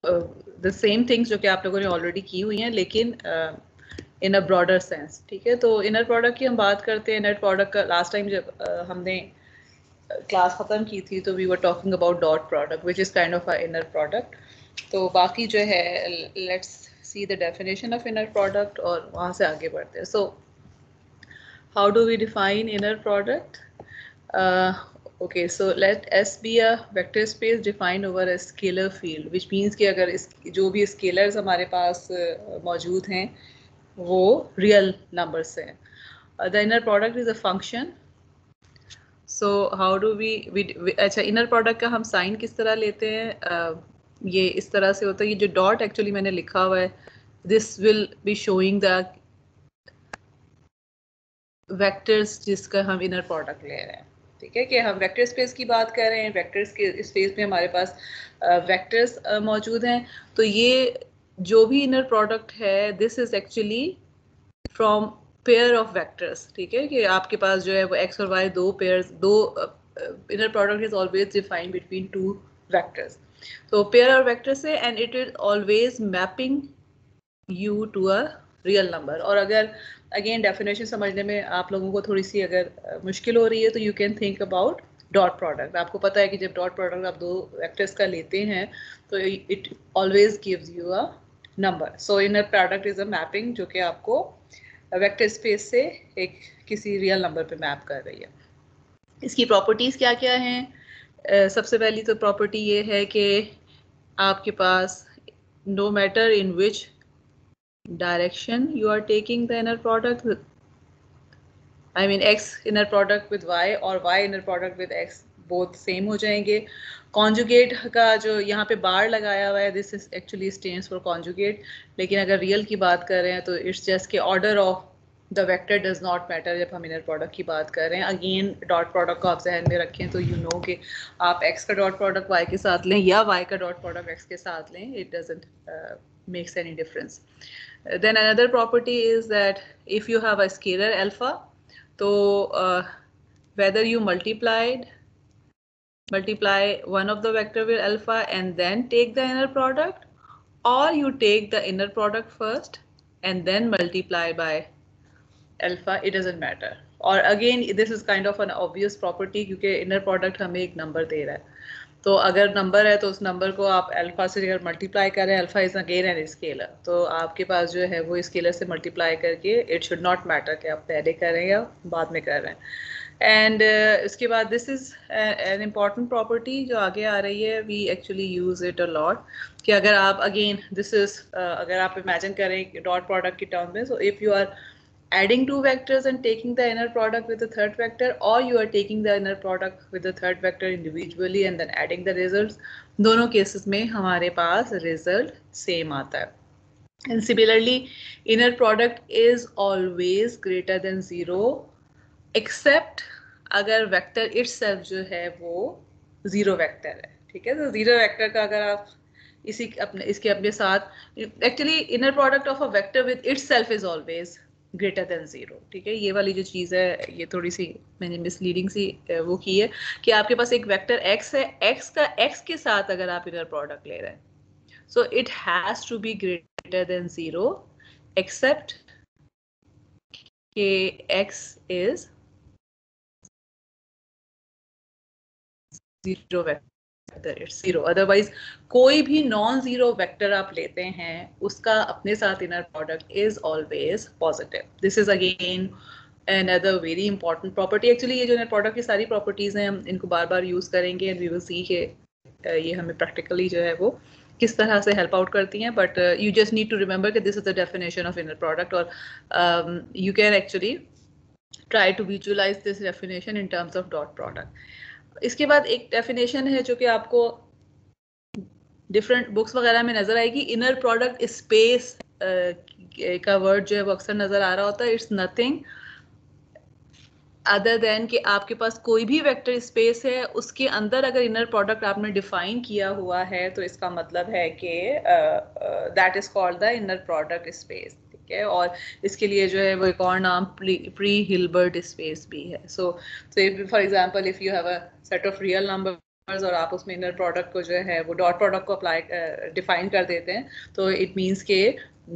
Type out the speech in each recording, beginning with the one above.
The same things जो कि आप लोगों ने ऑलरेडी की हुई हैं, लेकिन इन अ ब्रॉडर सेंस, ठीक है। तो इनर प्रोडक्ट की हम बात करते हैं। इनर प्रोडक्ट का लास्ट टाइम जब हमने क्लास ख़त्म की थी तो we were talking about dot product which is kind of a inner product. तो बाकी जो है let's see the definition of inner product और वहाँ से आगे बढ़ते हैं। So how do we define inner product? Okay, so let S be a vector space defined over a scalar field, which means कि अगर इस जो भी scalars हमारे पास मौजूद हैं वो real numbers हैं. The inner product is a function. So how do we अच्छा inner product का हम sign किस तरह लेते हैं? ये इस तरह से होता है, ये जो dot actually मैंने लिखा हुआ है, this will be showing the vectors जिसका हम inner product ले रहे हैं। ठीक है कि हम वेक्टर स्पेस की बात कर रहे हैं, वेक्टर्स के स्पेस में हमारे पास वेक्टर्स मौजूद हैं। तो ये जो भी इनर प्रोडक्ट है this is actually from pair of vectors. ठीक है कि आपके पास जो है वो एक्स और वाई दो पेयर्स, दो inner product is always defined between two vectors. तो पेयर और वेक्टर से and it is always mapping you to a real number. और अगर अगेन डेफिनेशन समझने में आप लोगों को थोड़ी सी अगर मुश्किल हो रही है तो you can think about dot product. आपको पता है कि जब डॉट प्रोडक्ट आप दो वेक्टर्स का लेते हैं तो it always gives you a number. So inner product is a mapping जो कि आपको वेक्टर स्पेस से एक किसी रियल नंबर पे मैप कर रही है। इसकी प्रॉपर्टीज क्या क्या हैं? सबसे पहली तो प्रॉपर्टी ये है कि आपके पास no matter in which direction you are taking the inner product, I mean x inner product with y और y inner product with x both same हो जाएंगे। कॉन्जुगेट का जो यहाँ पे बार लगाया हुआ है this is actually stands for conjugate, लेकिन अगर रियल की बात कर रहे हैं तो इट्स जस्ट के order of the vector does not matter जब हम इनर प्रोडक्ट की बात कर रहे हैं। अगेन डॉट प्रोडक्ट को आप जहन में रखें तो यू नो कि आप x का डॉट प्रोडक्ट y के साथ लें या y का डॉट प्रोडक्ट x के साथ लें, it doesn't makes any difference. Then another property is that if you have a scalar alpha, so whether you multiply one of the vector with alpha and then take the inner product, or you take the inner product first and then multiply by alpha, it doesn't matter. और again this is kind of an obvious property क्योंकि inner product हमें एक number दे रहा है। तो अगर number है तो उस नंबर को आप अल्फा से अगर मल्टीप्लाई करें, alpha is again an scalar, तो आपके पास जो है वो स्केलर से मल्टीप्लाई करके इट शुड नॉट मैटर कि आप पहले कर रहे हैं या बाद में कर रहे हैं। एंड इसके बाद this is an important property जो आगे आ रही है, we actually use it a lot कि अगर आप अगेन दिस इज अगर आप इमेजिन करें डॉट प्रोडक्ट की टर्म में, so if you are adding two vectors and taking the inner product with the third vector, or you are taking the inner product with the third vector individually and then adding the results, दोनों cases में हमारे पास result same आता है। and similarly inner product is always greater than 0 except अगर vector itself जो है वो zero vector है। ठीक है, तो जीरो वेक्टर का अगर आप इसके अपने साथ actually inner product of a vector with itself is always greater than zero. ठीक है, ये वाली जो चीज़ है ये थोड़ी सी मैंने मिसलीडिंग सी वो की है कि आपके पास एक वेक्टर x है, x के साथ अगर आप इनर प्रोडक्ट ले रहे हैं so it has to be greater than zero except के x is zero vector, it's zero. Otherwise कोई भी नॉन जीरो वेक्टर आप लेते हैं उसका अपने साथ inner product is always positive. This is again another very important property. Actually ये जो इनर प्रोडक्ट की सारी प्रॉपर्टीज हैं हम इनको बार बार यूज करेंगे एंड वी विल सी कि ये हमें प्रैक्टिकली जो है वो किस तरह से हेल्प आउट करती हैं। But you just need to remember कि this is the definition of inner product और you can actually try to visualise this definition in terms of dot product. इसके बाद एक डेफिनेशन है जो कि आपको डिफरेंट बुक्स वगैरह में नजर आएगी। इनर प्रोडक्ट स्पेस का वर्ड जो है वो अक्सर नजर आ रहा होता है। इट्स नथिंग अदर देन कि आपके पास कोई भी वेक्टर स्पेस है उसके अंदर अगर इनर प्रोडक्ट आपने डिफाइन किया हुआ है तो इसका मतलब है कि that is called the inner product space. ठीक है, और इसके लिए जो है वो एक और नाम प्री हिल्बर्ट स्पेस भी है। So for example if you have a set of real number numbers और आप उसमें इनर प्रोडक्ट को जो है वो डॉट प्रोडक्ट को अप्लाई डिफाइन कर देते हैं, तो इट मीन्स के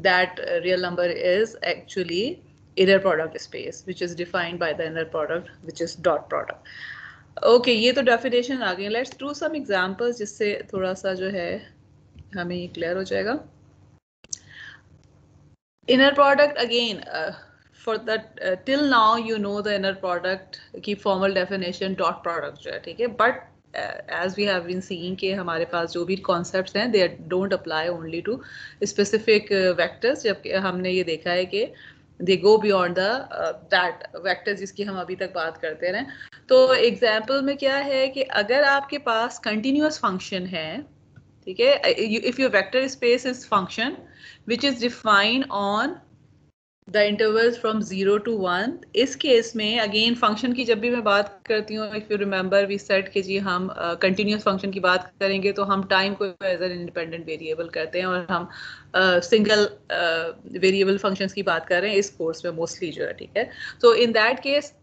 that real number is actually inner product space which is defined by the inner product which is dot product. Okay, ये तो डेफिनेशन आ गई। लेट्स डू सम एग्जांपल्स जिससे थोड़ा सा जो है हमें ये क्लियर हो जाएगा। Inner product again for that till now you know the inner product की formal definition dot product जो है, ठीक है, but as we have been seeing कि हमारे पास जो भी concepts हैं they don't apply only to specific vectors, जबकि हमने ये देखा है कि they go beyond the that vectors जिसकी हम अभी तक बात करते रहे। तो example में क्या है कि अगर आपके पास continuous function है, ठीक है, if your vector space is function which is defined on the intervals from 0 to 1, इस केस में अगेन फंक्शन की जब भी मैं बात करती हूँ, if you remember we said कि जी हम कंटिन्यूस फंक्शन की बात करेंगे तो हम टाइम को एज एन इंडिपेंडेंट वेरिएबल करते हैं, और हम सिंगल वेरिएबल फंक्शंस की बात कर रहे हैं इस कोर्स में मोस्टली जो है, ठीक है। So in that case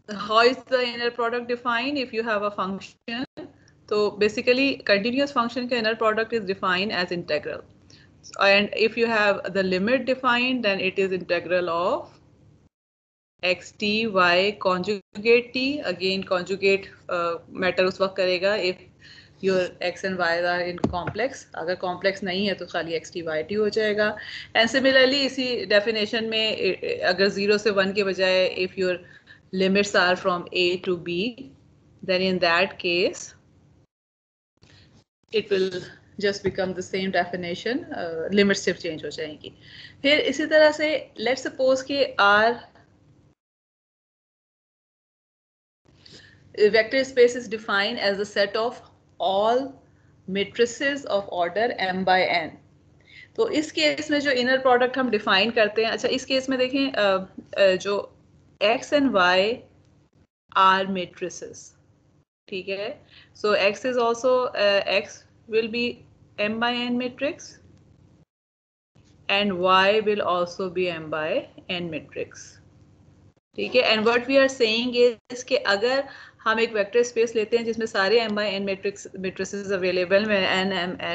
how is the inner product defined if you have a function, तो बेसिकली कंटिन्यूस फंक्शन का inner product is defined as integral, and if you have the limit defined then it is integral of x t y conjugate t, again conjugate matter उस वक्त करेगा if your x and y are in complex, अगर complex नहीं है तो खाली x t y t हो जाएगा। and similarly इसी definition में अगर 0 से 1 के बजाय if your limits are from a to b then in that case it will just become the same definition, limits सिर्फ change हो जाएंगी। फिर इसी तरह से let's suppose कि R vector space is defined as the set of all matrices of order m by n। तो इस केस में जो इनर प्रोडक्ट हम डिफाइन करते हैं, अच्छा इस केस में देखें जो x and y are matrices, ठीक है, so x is also x will be m by n matrix and y will also be m by n matrix, ठीक है। and what we are saying is कि अगर हम एक vector space लेते हैं जिसमें सारे m by n matrices available में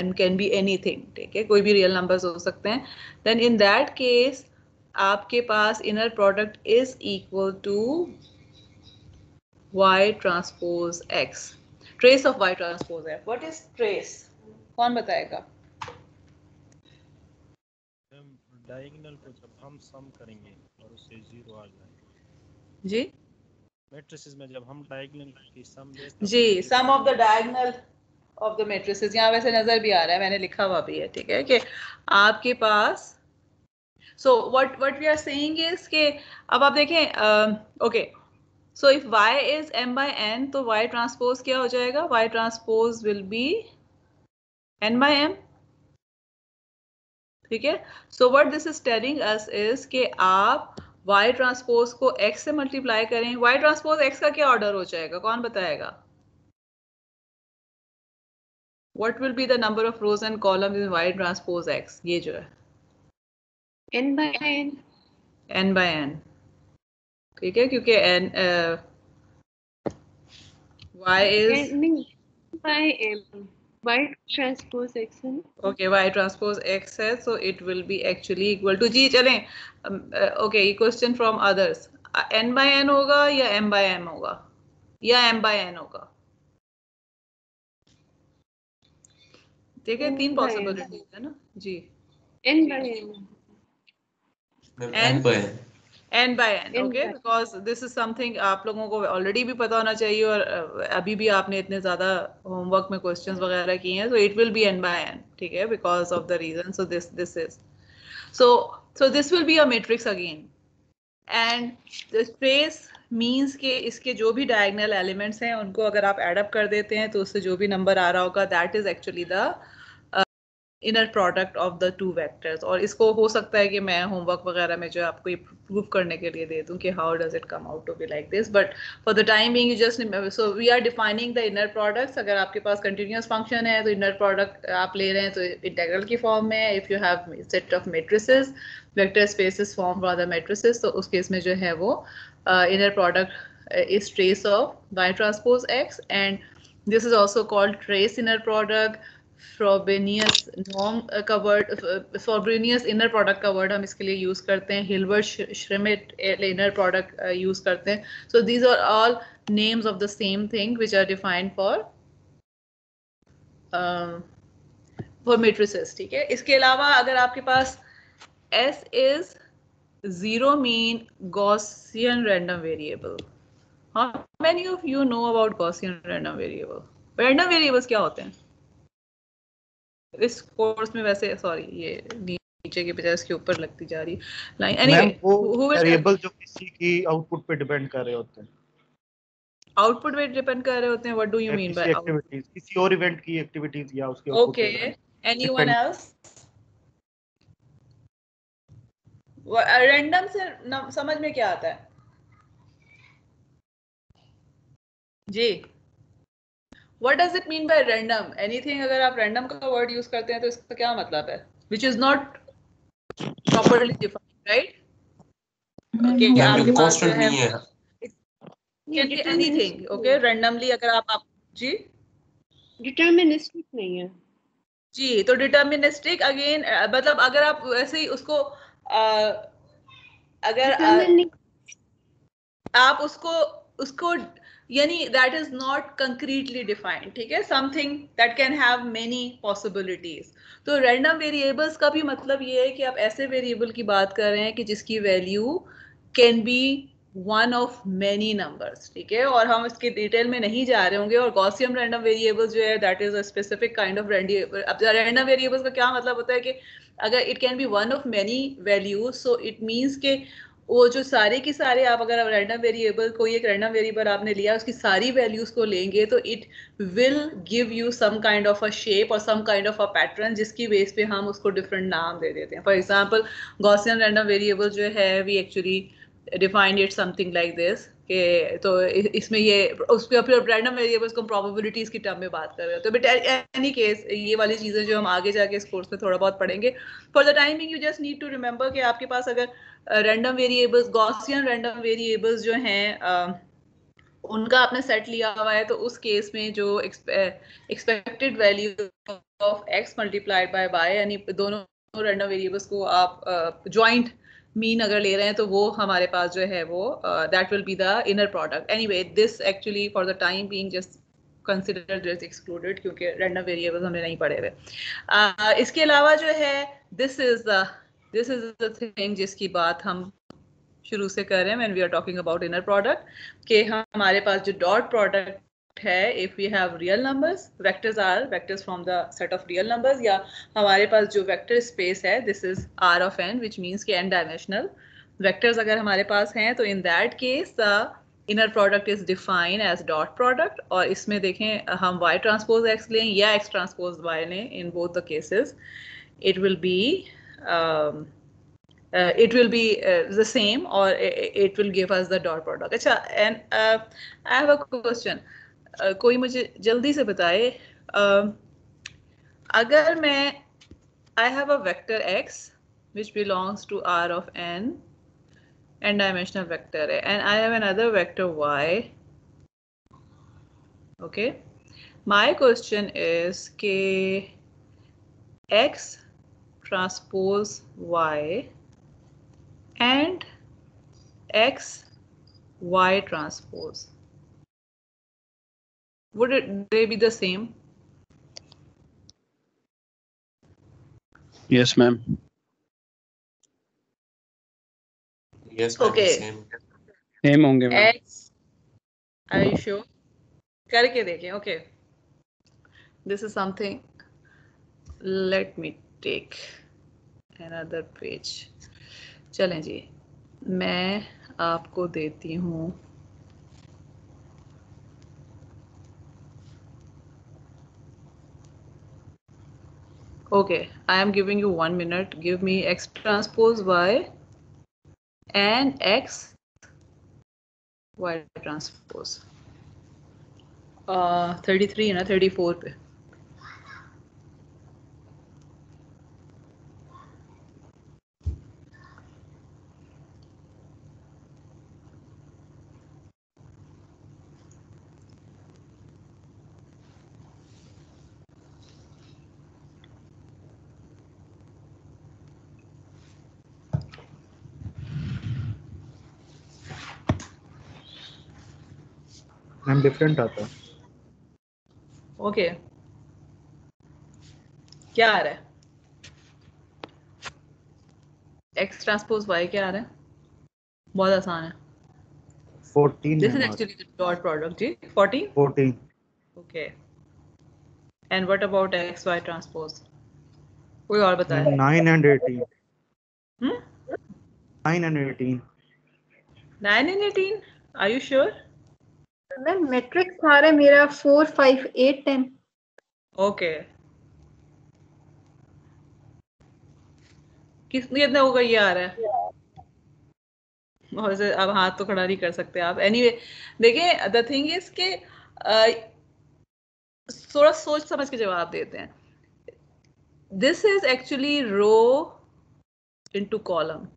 n can be anything, ठीक है, कोई भी रियल नंबर्स हो सकते हैं, then in that case आपके पास inner product is equal to y transpose x, trace of y transpose f। What is trace, कौन बताएगा? डायगोनल को जब हम सम करेंगे और उससे 0 आ जाए जी, मैट्रिसेस में जब हम डायगोनल की सम लेते हैं जी, sum of the diagonal of the matrices, यहाँ वैसे नजर भी आ रहा है, मैंने लिखा हुआ भी है, ठीक है, कि आपके पास so what we are saying is कि अब आप देखें okay, so if y is m by n तो y ट्रांसपोज क्या हो जाएगा? y transpose will be n by m, ठीक है। so what this is telling us is कि आप y ट्रांसपोज को x से मल्टीप्लाई करें, y ट्रांसपोज x का क्या ऑर्डर हो जाएगा, कौन बताएगा? what will be the number of rows and columns in y transpose x, ये जो है n by n, n by n, ठीक है, क्योंकि n y is n by m, y transpose x है, okay, y transpose x है, so it will be actually equal to, जी चलें, okay, question from others, n by n होगा या m by m होगा या m by n होगा, ठीक है, तीन पॉसिबिलिटीज है ना जी, n by n, n by n, okay, because this is something आप लोगों को ऑलरेडी भी पता होना चाहिए, और अभी भी आपने इतने ज्यादा होमवर्क में क्वेश्चंस वगैरह किए हैं, so it will be n by n, ठीक है, because of the reason, so this is so this will be a matrix again, and the space means कि इसके जो भी डायगोनल एलिमेंट्स हैं उनको अगर आप एड अप कर देते हैं तो उससे जो भी नंबर आ रहा होगा that is actually the inner product of the two vectors. और इसको हो सकता है कि मैं होमवर्क वगैरह में जो आपको ये प्रूव करने के लिए दे दूं कि how does it come out to be like this, but for the time being you just so we are defining the inner products. अगर आपके पास कंटिन्यूस फंक्शन है तो इनर प्रोडक्ट आप ले रहे हैं तो इंटीग्रल की फॉर्म में है। If you have set of matrices vector spaces form for the matrices, तो उस केस में जो है वो inner product is trace of y transpose x, and This is also called trace inner product. Frobenius norm का word, Frobenius inner product का word हम इसके लिए use करते हैं. Hilbert Schmidt inner product use करते हैं. So these are all names of the same thing which are defined for matrices. ठीक है. इसके अलावा अगर आपके पास S is zero mean Gaussian random variable. How many of you know about Gaussian random variable? Random variables क्या होते हैं? इस कोर्स में वैसे सॉरी ये नीचे के बजाय इसके ऊपर लगती जा रही लाइन. एनीवे, वो वेरिएबल जो किसी की आउटपुट पे डिपेंड कर रहे होते हैं. आउटपुट पे डिपेंड कर रहे होते हैं. What do you mean by activities, किसी और इवेंट की एक्टिविटीज या उसके आउटपुट पे. Okay, anyone else? रैंडम से समझ में क्या आता है जी? What does it mean by random? Anything अगर आप random का word use करते हैं तो इसका क्या मतलब है? Which is not properly defined, right? Okay, आपके पास जो है can be anything, okay? Randomly अगर आप जी डिटर्मिनिस्टिक नहीं है जी, तो डिटर्मिनिस्टिक अगेन मतलब अगर आप वैसे ही उसको अगर आप उसको यानी that is not concretely defined. ठीक है, something that can have many possibilities. तो रैंडम वेरिएबल्स का भी मतलब ये है कि आप ऐसे वेरिएबल की बात कर रहे हैं कि जिसकी value can be one of many numbers. ठीक है, और हम इसके डिटेल में नहीं जा रहे होंगे. और गॉसियन रैंडम वेरिएबल्स जो है that is a specific kind of random variables का क्या मतलब होता है कि अगर it can be one of many values, so it means के वो जो सारे की सारे आप अगर रैंडम वेरिएबल कोई एक रैंडम वेरिएबल आपने लिया उसकी सारी वैल्यूज को लेंगे तो it will give you some kind of a shape और some kind of a pattern जिसकी बेस पे हम उसको डिफरेंट नाम दे देते हैं. For example Gaussian random variable जो है we actually defined it something like this के तो इसमें ये उसके फिर रैंडम वेरिएबल्स को प्रोबेबिलिटीज की टर्म में बात कर रहे हो. तो बट एनी केस ये वाली चीजें जो हम आगे जाके इस कोर्स में थोड़ा बहुत पढ़ेंगे. For the timing you just need to remember कि आपके पास अगर random variables Gaussian random variables जो हैं उनका आपने सेट लिया हुआ है तो उस केस में जो expected value of x multiplied by y यानी दोनों रैंडम वेरिएबल्स को आप जॉइंट मीन अगर ले रहे हैं तो वो हमारे पास जो है वो that will be the inner product. Anyway this actually for the time being just consider this excluded क्योंकि रैंडम वेरिएबल्स हमने नहीं पढ़े हुए. इसके अलावा जो है दिस इज द थिंग जिसकी बात हम शुरू से कर रहे हैं when we are talking about inner product कि हमारे पास जो डॉट प्रोडक्ट है if we have real numbers vectors from the set of real numbers या हमारे पास जो वेक्टर स्पेस है this is R of N which means कि एन डायमेंशनल वेक्टर्स अगर हमारे पास हैं तो in that case the inner product is defined as dot product. और इसमें देखें हम y ट्रांसपोज x लें या x ट्रांसपोज y लें इन both the cases it will be the same or it will give us the dot product. अच्छा, and I have a question. कोई मुझे जल्दी से बताए अगर मैं I have a vector x which belongs to R of n dimensional vector है and I have another vector y. Okay, my question is कि x transpose y and x y transpose, would they be the same? Yes, ma'am. Yes, ma'am. Okay. Same होंगे ma'am. X, are you sure? करके देखें. Okay, this is something. Let me take another page. चलें जी, मैं आपको देती हूँ okay, I am giving you 1 minute. Give me x transpose y and x y transpose. 33 है ना 34 पे. मैम डिफरेंट आता है। ओके क्या आ रहा है? एक्स ट्रांसपोज वाई क्या आ रहा है? बहुत आसान है। 14 this is ma'am. Actually the dot product जी 14. 14 okay and what about X Y transpose? कोई और बताए? Ma'am 9 and 18। 9 and 18। 9 and 18 are you sure? Ma'am matrix आ रहा है मेरा 4 5 8 10। ओके कितने होगा ये आ रहा है? वैसे अब हाथ तो खड़ा नहीं कर सकते आप। एनीवे देखिए द थिंग इज के थोड़ा सोच समझ के जवाब देते हैं। This is actually row into column.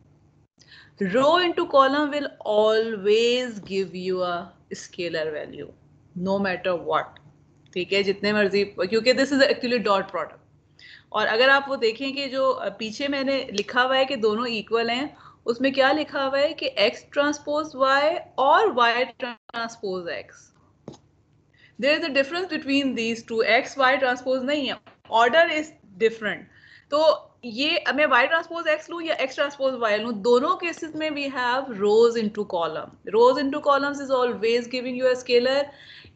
Row into column will always give you a scalar value no matter what. ठीक है जितने मर्जी, क्योंकि this is actually dot product. और अगर आप वो देखें कि जो पीछे मैंने लिखा हुआ है कि दोनों इक्वल हैं, उसमें क्या लिखा हुआ है कि x ट्रांसपोज y और y transpose x. There is a difference between these two. x y transpose नहीं है, ऑर्डर इज डिफरेंट. तो ये मैं y ट्रांसपोज x लूं या x ट्रांसपोज y लूं, दोनों केसेस में we have rows into column. Rows into columns is always giving you a scalar.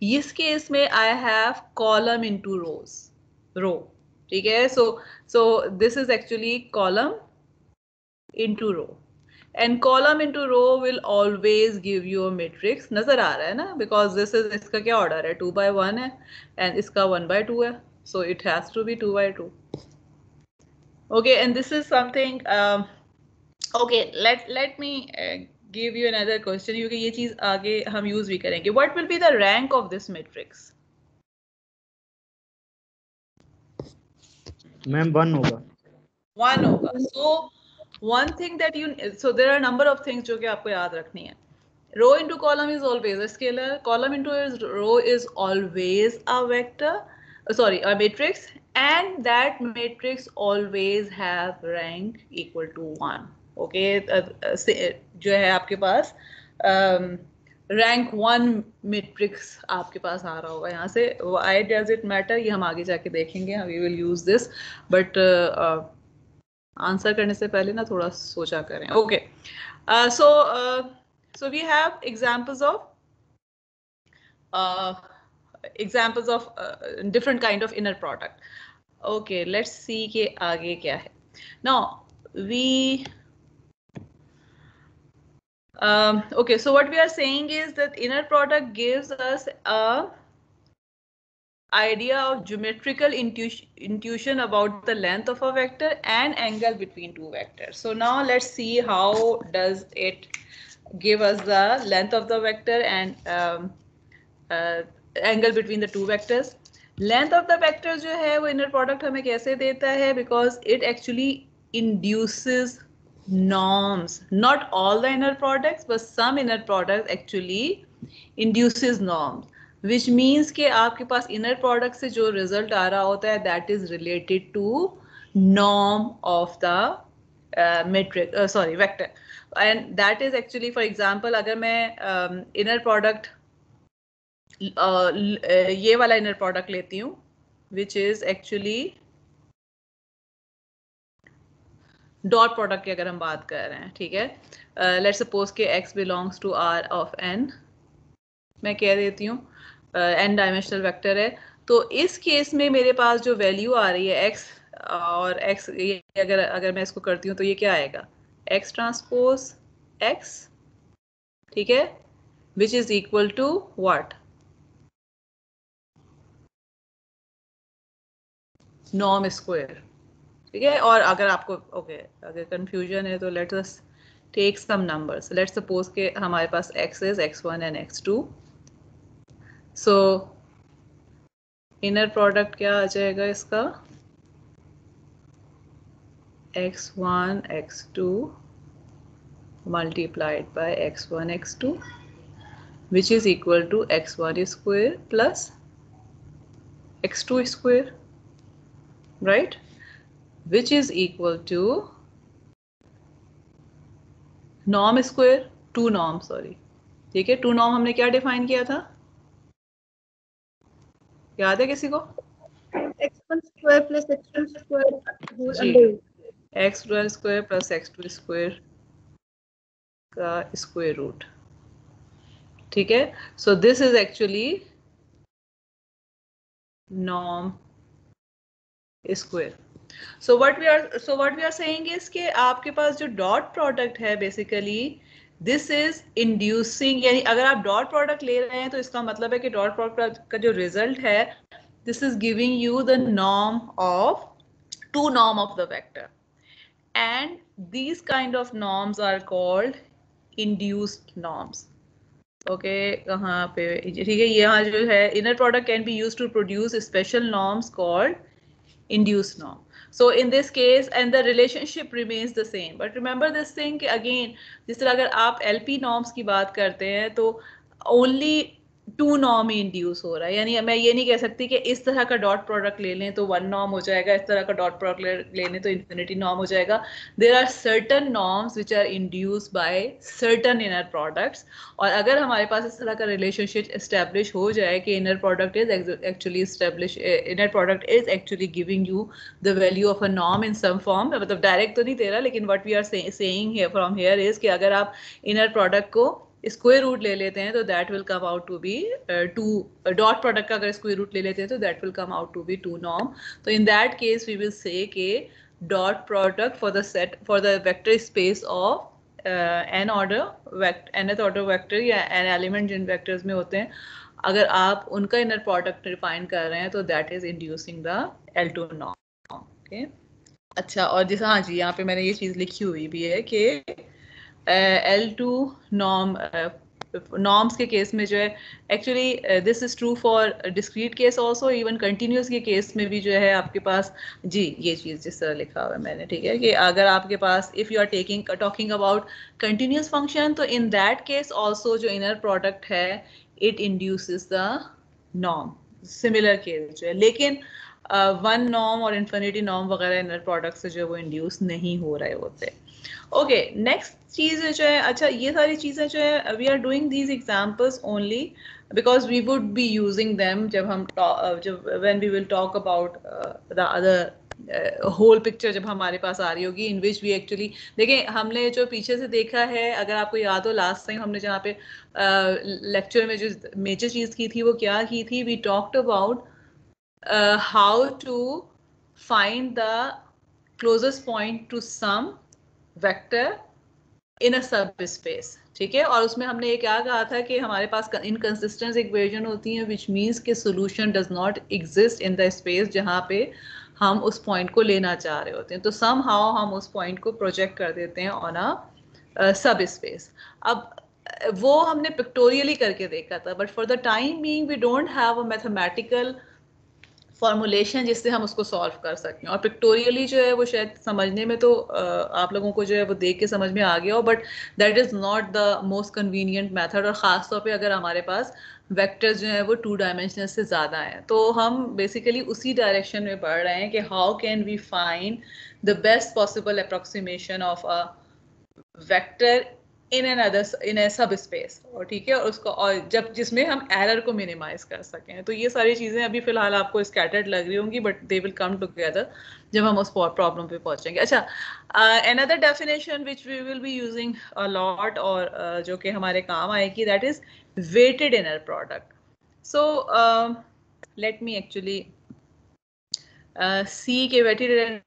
इस केस में I have column into rows, row. ठीक है, so this is actually column into row. And column into row will always give you a matrix. नजर आ रहा है ना, because this is इसका क्या order है, 2 by 1 है and इसका 1 by 2 है, so it has to be 2 by 2. Okay, and this is something okay, let me give you another question, क्योंकि ये चीज आगे हम use भी करेंगे. What will be the rank of this matrix? Ma'am 1 होगा। 1 होगा. So one thing that so there are a number of things जो कि आपको याद रखनी है. Row into column is always a scalar. Column into row is always a vector. Sorry, a matrix, and that matrix always have rank equal to 1. Okay, जो है आपके पास rank 1 matrix आपके पास आ रहा होगा यहाँ से. Why does it matter? ये हम आगे जाके देखेंगे. We will use this, but answer करने से पहले ना थोड़ा सोचा करें. Okay so we have examples of different kind of inner product. Okay, let's see कि आगे क्या है. Now we okay, so what we are saying is that inner product gives us a idea of geometrical intuition about the length of a vector and angle between two vectors. So now let's see how does it give us the length of the vector and angle between the two vectors. Length of the vector जो है वो inner product हमें कैसे देता है, because it actually induces norms. Not all the inner products, but some inner products actually induces norms. Which means कि आपके पास inner product से जो result आ रहा होता है that is related to norm of the matrix, sorry, vector. And that is actually, for example, अगर मैं inner product ये वाला inner product लेती हूँ, which is actually dot product की अगर हम बात कर रहे हैं, ठीक है. लेट्स सपोज के x belongs to R of n, मैं कह देती हूँ n डायमेंशनल वेक्टर है. तो इस केस में मेरे पास जो वैल्यू आ रही है x और x, ये अगर मैं इसको करती हूँ तो ये क्या आएगा, x ट्रांसपोज x, ठीक है, which is equal to what, norm square. ठीक है. और अगर आपको अगर कंफ्यूजन है तो let's us take some numbers. Let's suppose के हमारे पास x is x1 and x2. So inner product क्या आ जाएगा इसका, x1 x2 multiplied by x1 x2 which is equal to x1 square plus x2 square, right, which is equal to norm square, 2 norm, sorry, ठीक है. 2 norm हमने क्या define किया था, याद है किसी को? x1 square plus x2 square whole जी, under x2 square plus x2 square का स्क्वायर रूट, ठीक है। So this is actually norm square. So what we are saying is कि आपके पास जो डॉट प्रोडक्ट है बेसिकली दिस इज इंड्यूसिंग, यानी अगर आप डॉट प्रोडक्ट ले रहे हैं तो इसका मतलब है कि डॉट प्रोडक्ट का जो रिजल्ट है this is giving you the norm of two norm of the vector, and these kind of norms are called induced norms. Okay कहाँ पे, ठीक है, यहाँ जो है inner product can be used to produce special norms called induced norm. So in this case and the relationship remains the same, but remember this thing कि again जिस तरह अगर आप LP norms की बात करते हैं तो only टू नॉर्म ही इंड्यूस हो रहा है, यानी मैं ये नहीं कह सकती कि इस तरह का डॉट प्रोडक्ट ले लें तो वन नॉर्म हो जाएगा, इस तरह का डॉट प्रोडक्ट ले लें तो इन्फिनिटी नॉर्म हो जाएगा. There are certain norms which are induce by certain inner products, और अगर हमारे पास इस तरह का रिलेशनशिप एस्टेब्लिश हो जाए कि inner product is actually establish, inner product is actually giving you the value of a norm in some form, मतलब डायरेक्ट तो नहीं दे रहा, लेकिन what we are saying here from here is कि अगर आप इनर प्रोडक्ट को स्क्वायर रूट ले लेते हैं तो that will come out to be two, dot product का अगर स्क्वायर रूट ले लेते हैं तो that will come out to be two norm. तो in that case we will say के dot product for the set for the vector space of n order nth order vector या n element जिन vectors में होते हैं, अगर आप उनका इनर प्रोडक्ट डिफाइन कर रहे हैं तो that is inducing the L2 norm. Okay अच्छा, और जैसे हाँ जी यहाँ पे मैंने ये चीज़ लिखी हुई भी है कि L2 नॉर्म नॉर्म्स के केस में जो है actually this is true for discrete case also, even continuous के केस में भी जो है आपके पास जी ये चीज़ जिस तरह लिखा हुआ है मैंने, ठीक है, कि अगर आपके पास if you are talking about continuous function तो इन दैट केस ऑल्सो जो इनर प्रोडक्ट है it induces the norm, similar case जो है, लेकिन वन नॉर्म और इन्फिनिटी नॉर्म वगैरह इनर प्रोडक्ट से जो वो इंड्यूस नहीं हो रहे होते. ओके नेक्स्ट चीज़ जो है, अच्छा ये सारी चीज़ें जो है we are doing these examples only because we would be using them जब हम जब when we will talk about the other whole picture जब हमारे पास आ रही होगी इन विच वी एक्चुअली देखें. हमने जो पीछे से देखा है, अगर आपको याद हो लास्ट टाइम हमने जहाँ पे लेक्चर में जो मेजर चीज़ की थी वो क्या की थी, we talked about how to find the closest point to some vector in a subspace, ठीक है, और उसमें हमने ये क्या कहा था कि हमारे पास इनकंसिस्टेंट इक्वेशन होती है विच मीन्स के solution does not exist in the space जहाँ पे हम उस पॉइंट को लेना चाह रहे होते हैं, तो सम हाउ हम उस पॉइंट को प्रोजेक्ट कर देते हैं ऑन अ सब स्पेस. अब वो हमने पिक्टोरियली करके देखा था, but for the time being we don't have a mathematical formulation जिससे हम उसको सॉल्व कर सकें, और पिक्टोरियली जो है वो शायद समझने में तो आप लोगों को जो है वो देख के समझ में आ गया हो, but that is not the most convenient method, और ख़ास तौर पे अगर हमारे पास वेक्टर्स जो है वो टू डायमेंशनल से ज़्यादा हैं, तो हम बेसिकली उसी डायरेक्शन में बढ़ रहे हैं कि how can we find the best possible approximation of a vector in a subspace, और ठीक है, और उसको और जब जिसमें हम एरर को मिनिमाइज कर सकें. तो ये सारी चीज़ें अभी फिलहाल आपको स्कैटर्ड लग रही होंगी but they will come together जब हम उस प्रॉब्लम पे पहुंचेंगे. अच्छा another definition which we will be using a lot और जो कि हमारे काम आएगी that is weighted inner product. So let me actually see के वेटेड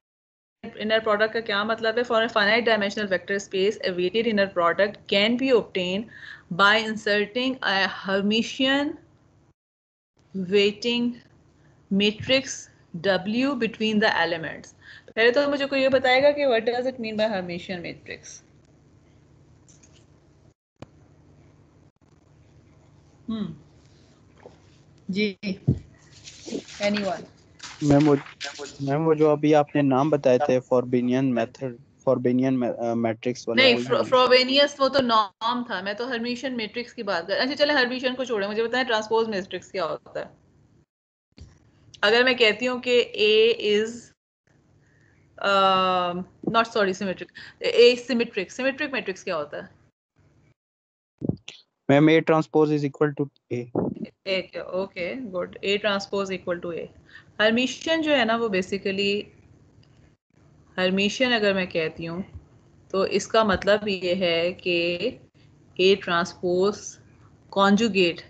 inner product का क्या मतलब है. For a finite dimensional vector space, a weighted inner product can be obtained by inserting a Hermitian weighting matrix W between the elements. पहले तो मुझे कोई ये बताएगा कि what does it mean by Hermitian matrix? जी anyone? मैम वो जो अभी आपने नाम बताए थे फॉरबिनियन मेथड, फॉरबिनियन मैट्रिक्स वाला, नहीं फ्रोबेनियस वो तो नॉर्म था, मैं तो हर्मिशियन मैट्रिक्स की बात कर. अच्छा चले हर्मिशियन को छोड़े, मुझे बताएं ट्रांसपोज मैट्रिक्स क्या होता है. अगर मैं कहती हूँ कि A is not sorry symmetric, A symmetric, symmetric matrix क्या होता है? Ma'am A transpose is equal to A. एक, okay good, A transpose equal to A। Hermitian जो है ना वो बेसिकली, हर्मिशियन अगर मैं कहती हूँ तो इसका मतलब ये है कि A transpose conjugate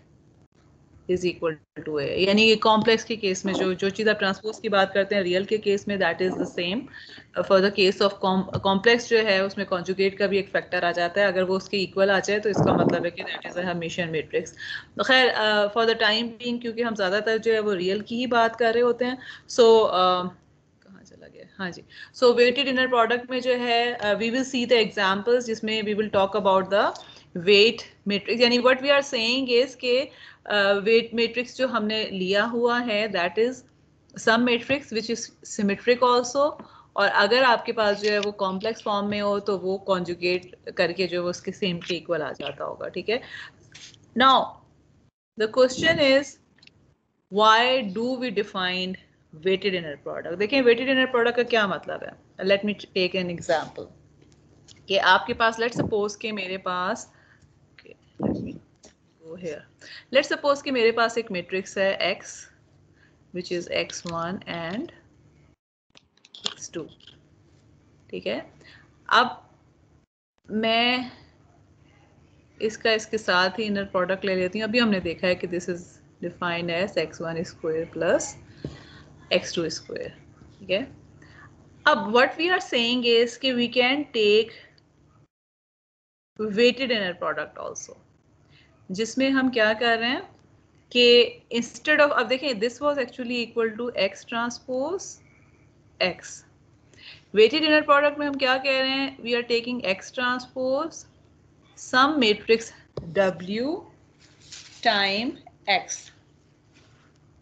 is equal to A, यानी ये कॉम्प्लेक्स के केस में जो चीज़ आप ट्रांसपोज की बात करते हैं रियल के केस में that is the same. For the case of complex जो है उसमें कॉन्जुगेट का भी एक फैक्टर आ जाता है, अगर वो उसके इक्वल आ जाए तो इसका मतलब है कि that is a Hermitian matrix. तो खैर फॉर द टाइम बीइंग क्योंकि हम ज़्यादातर जो है वो रियल की ही बात कर रहे होते हैं, सो कहाँ चला गया, हाँ जी, सो वेटेड इनर प्रोडक्ट में जो है we will see the examples जिसमें we will talk about the weight matrix, यानी what we are saying is के वेट मैट्रिक्स जो हमने लिया हुआ है that is some matrix which is symmetric also, और अगर आपके पास जो है वो कॉम्प्लेक्स फॉर्म में हो तो वो कॉन्जुगेट करके जो है उसके सेम के इक्वल आ जाता होगा, ठीक है। Now the question is why do we define weighted inner product. देखें वेटेड इनर प्रोडक्ट का क्या मतलब है, let me take an example कि आपके पास, लेट सपोज के मेरे पास, here let's suppose कि मेरे पास एक मैट्रिक्स है x which is x1 and x2, ठीक है। अब मैं इसके साथ ही इनर प्रोडक्ट ले लेती हूँ। अभी हमने देखा है कि this is defined as x1 square plus x2 square, ठीक है। अब what we are saying is कि we can take weighted inner product also, जिसमें हम क्या कर रहे हैं कि इंस्टेड ऑफ, अब देखें this was actually equal to x transpose x, weighted inner product में हम क्या कह रहे हैं, we are taking x transpose some matrix w time x।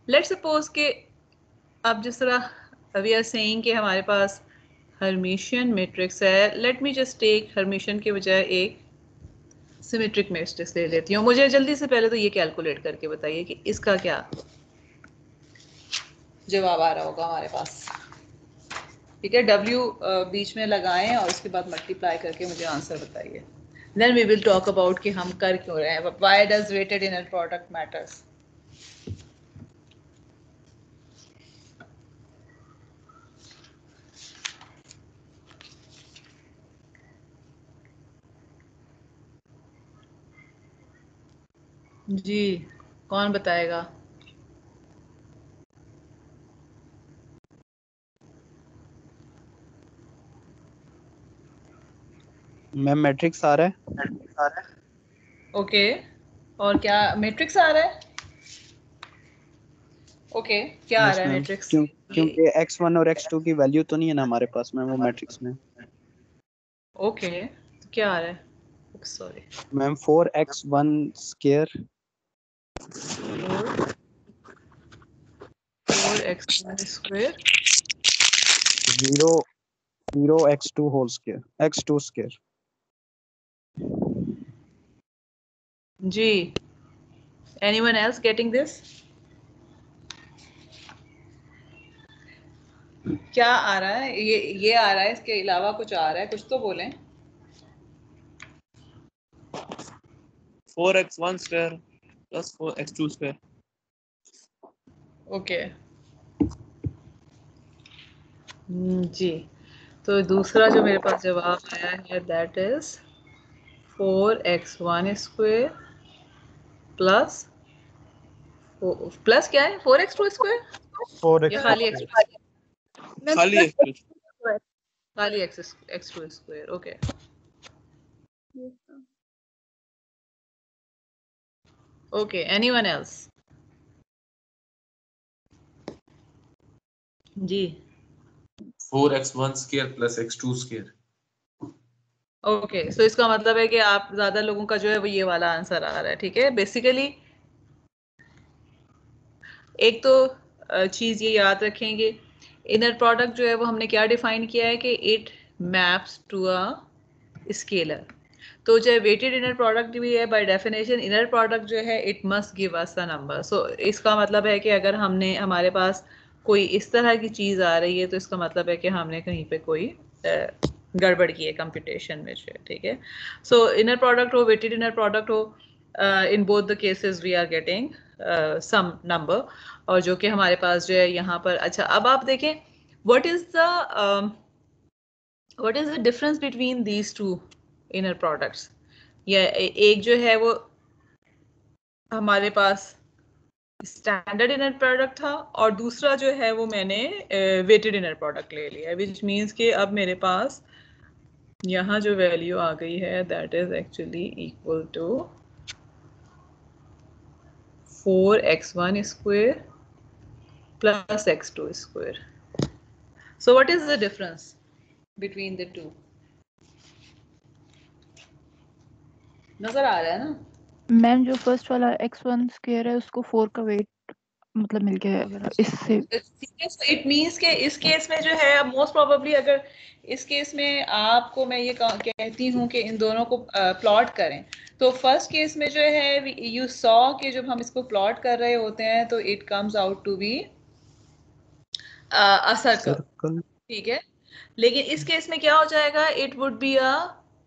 Let's suppose के अब जिस तरह वी आर सेइंग कि हमारे पास हर्मिशियन मैट्रिक्स है, let me just take Hermitian के बजाय एक सिमेट्रिक मैट्रिक्स ले लेती हूँ। मुझे जल्दी से पहले तो ये कैलकुलेट करके बताइए कि इसका क्या जवाब आ रहा होगा हमारे पास, ठीक है। W बीच में लगाएं और उसके बाद मल्टीप्लाई करके मुझे आंसर बताइए, then we will talk about कि हम कर क्यों रहे हैं, why does weighted inner product matters. जी कौन बताएगा? मैम मैट्रिक्स आ रहा है। ओके और क्या मैट्रिक्स आ रहा है? ओके क्या आ यस रहा है मैम, मैट्रिक्स? क्योंकि x1 और x2 की वैल्यू तो नहीं है ना हमारे पास मैम वो मैट्रिक्स में। ओके तो क्या आ रहा है? Sorry ma'am 4x1 square 4x1 square 0 x2 whole square x2 square. जी एनीवन एल्स गेटिंग दिस? क्या आ रहा है? ये आ रहा है, इसके अलावा कुछ आ रहा है? कुछ तो बोलें। 4x1 square plus 4x2 square. Okay जी, तो दूसरा जो मेरे पास जवाब आया है that is 4x1 square plus plus क्या है 4x2 स्क्वायर या खाली x खाली x2 खाली x2 square. Okay okay anyone else? जी 4x1 square plus x2 square. Okay so इसका मतलब है कि आप ज्यादा लोगों का जो है वो ये वाला आंसर आ रहा है, ठीक है। बेसिकली एक तो चीज ये याद रखेंगे, इनर प्रोडक्ट जो है वो हमने क्या डिफाइन किया है कि it maps to a scalar. तो जो वेटेड इनर प्रोडक्ट भी है बाय डेफिनेशन इनर प्रोडक्ट जो है it must give us the number. So इसका मतलब है कि अगर हमारे पास कोई इस तरह की चीज आ रही है तो इसका मतलब है कि हमने कहीं पे कोई गड़बड़ की है कंप्यूटेशन में जो है, ठीक है। सो इनर प्रोडक्ट हो वेटेड इनर प्रोडक्ट हो, in both the cases we are getting some number, और जो कि हमारे पास जो है यहाँ पर। अच्छा, अब आप देखें what is the difference between these two inner products. या एक जो है वो हमारे पास स्टैंडर्ड इनर प्रोडक्ट था, और दूसरा जो है वो मैंने वेटेड इनर प्रोडक्ट ले लिया, विच मीन्स कि अब मेरे पास यहाँ जो वैल्यू आ गई है that is actually equal to 4x1 square plus x2 square. So what is the difference between the two? नजर आ रहा है ना मैम? जो फर्स्ट वाला x1 स्क्वायर है उसको 4 का वेट मतलब मिल गया है अगर इससे। इट मीन्स के इस केस में जो है मोस्ट प्रोबेबली, अगर इस केस में आपको मैं ये कहती हूँ कि इन दोनों को प्लॉट करें, तो फर्स्ट केस में जो है यू सॉ कि जब हम इसको प्लॉट कर रहे होते हैं तो it comes out to be a circle, ठीक है। लेकिन इस केस में क्या हो जाएगा, it would be a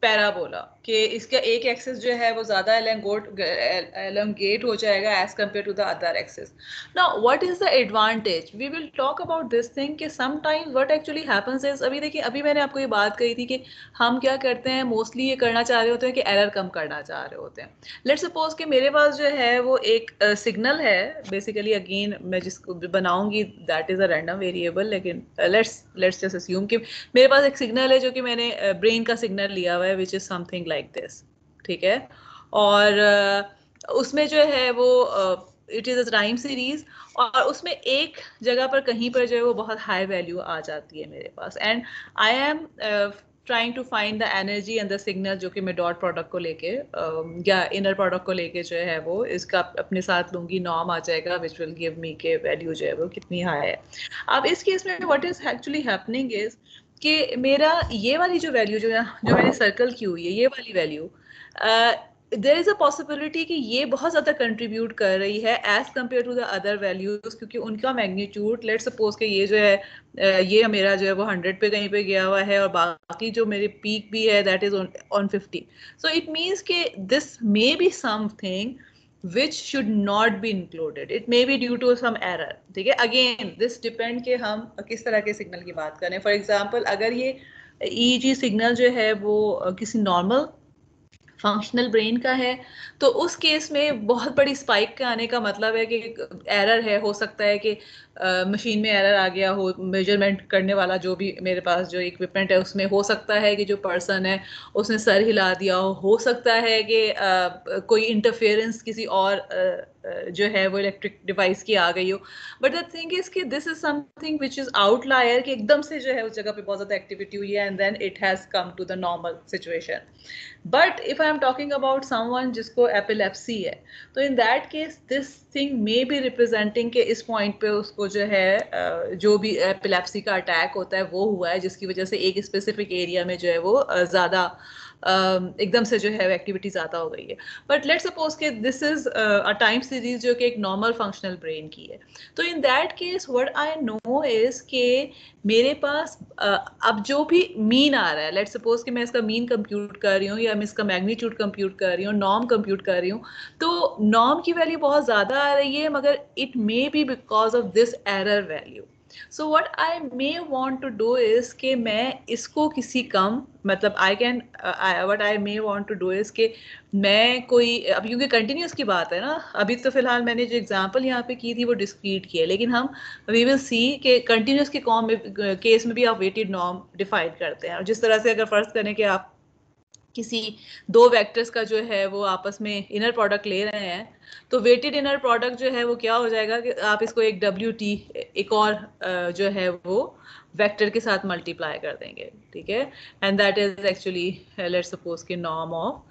parabola, कि इसका एक एक्सिस जो है वो ज्यादा एलोंगेट हो जाएगा as compared to the other axis. Now what is the advantage, we will talk about this thing कि sometimes what actually happens is, अभी देखिए अभी मैंने आपको ये बात कही थी कि हम क्या करते हैं, मोस्टली ये करना चाह रहे होते हैं कि एरर कम करना चाह रहे होते हैं। लेट्स सपोज कि मेरे पास जो है वो एक सिग्नल है, बेसिकली अगेन मैं जिसको बनाऊंगी that is a random variable, लेकिन लेट्स जस्ट अस्यूम कि मेरे पास एक सिग्नल है जो कि मैंने ब्रेन का सिग्नल लिया हुआ है which is something like this, ठीक है। और उसमें जो है वो it is a time series, और उसमें एक जगह पर कहीं पर जो है वो बहुत हाई वैल्यू आ जाती है मेरे पास, and I am trying to find the energy and the signal, जो कि मैं डॉट प्रोडक्ट को लेके या इनर प्रोडक्ट को लेके जो है वो इसका अपने साथ लूंगी, नॉर्म आ जाएगा विच विल गिव मी के वैल्यू जो है वो कितनी हाई है। अब इस केस में what is actually happening is कि मेरा ये वाली जो वैल्यू जो मैंने सर्कल की हुई है, ये वाली value, there is a possibility कि ये बहुत ज़्यादा कंट्रीब्यूट कर रही है as compare to the other values, क्योंकि उनका मैग्नीट्यूड, लेट्स सपोज कि ये जो है ये मेरा जो है वो 100 पे कहीं पे गया हुआ है, और बाकी जो मेरी पीक भी है that is on 50। So it means कि this may be something which should not be included, it may be due to some error, ठीक है। अगेन दिस डिपेंड कि हम किस तरह के सिग्नल की बात करें। फॉर एग्जांपल अगर ये EEG सिग्नल जो है वो किसी नॉर्मल फंक्शनल ब्रेन का है, तो उस केस में बहुत बड़ी स्पाइक के आने का मतलब है कि एरर है, हो सकता है कि मशीन में एरर आ गया हो, मेजरमेंट करने वाला जो भी मेरे पास जो इक्विपमेंट है उसमें हो सकता है कि जो पर्सन है उसने सर हिला दिया हो सकता है कि कोई इंटरफेरेंस किसी और जो है वो इलेक्ट्रिक डिवाइस की आ गई हो। बट द थिंग इज कि this is something which is outlier, कि एकदम से जो है उस जगह पे बहुत ज़्यादा एक्टिविटी हुई है and then it has come to the normal situation. But if I am talking about someone जिसको एपिलेप्सी है, तो in that case this thing may be representing के इस पॉइंट पे उसको जो है जो भी एपिलेप्सी का अटैक होता है वो हुआ है, जिसकी वजह से एक स्पेसिफिक एरिया में जो है वो ज़्यादा एकदम से जो है एक्टिविटी ज़्यादा हो गई है। बट लेट्स सपोज कि this is a time series जो कि एक नॉर्मल फंक्शनल ब्रेन की है, तो in that case what I know is के मेरे पास अब जो भी मीन आ रहा है, लेट्स सपोज कि मैं इसका मीन कंप्यूट कर रही हूँ या मैं इसका मैग्नीट्यूड कंप्यूट कर रही हूँ, नॉर्म कंप्यूट कर रही हूँ, तो नॉर्म की वैल्यू बहुत ज़्यादा आ रही है, मगर it may be because of this error value. So what I may want to do is कि मैं इसको किसी कम, मतलब I can what I may want to do is कि मैं कोई, अब क्योंकि कंटिन्यूस की बात है ना, अभी तो फिलहाल मैंने जो एग्जांपल यहाँ पे की थी वो डिस्क्रीट की है, लेकिन हम वी विल सी कि कंटिन्यूस के केस में भी आप वेटेड नॉर्म डिफाइन करते हैं। और जिस तरह से अगर फर्ज करें कि आप किसी दो वेक्टर्स का जो है वो आपस में इनर प्रोडक्ट ले रहे हैं, तो वेटेड इनर प्रोडक्ट जो है वो क्या हो जाएगा कि आप इसको एक WT एक और जो है वो वेक्टर के साथ मल्टीप्लाई कर देंगे, ठीक है। And that is actually let's suppose कि norm of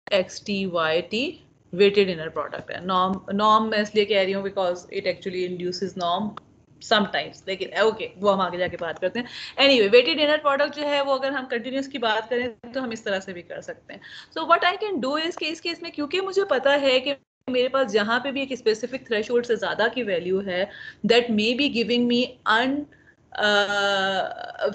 XT/YT weighted inner product है। नॉर्म मैं इसलिए कह रही हूँ because it actually induces norm sometimes, लेकिन ओके वो हम आगे जाके बात करते हैं। एनीवे वेटेड इनर प्रोडक्ट जो है वो अगर हम कंटिन्यूस की बात करें तो हम इस तरह से भी कर सकते हैं। सो what I can do is इस केस में, क्योंकि मुझे पता है कि मेरे पास जहाँ पे भी एक स्पेसिफिक थ्रेशोल्ड से ज्यादा की वैल्यू है that may be giving me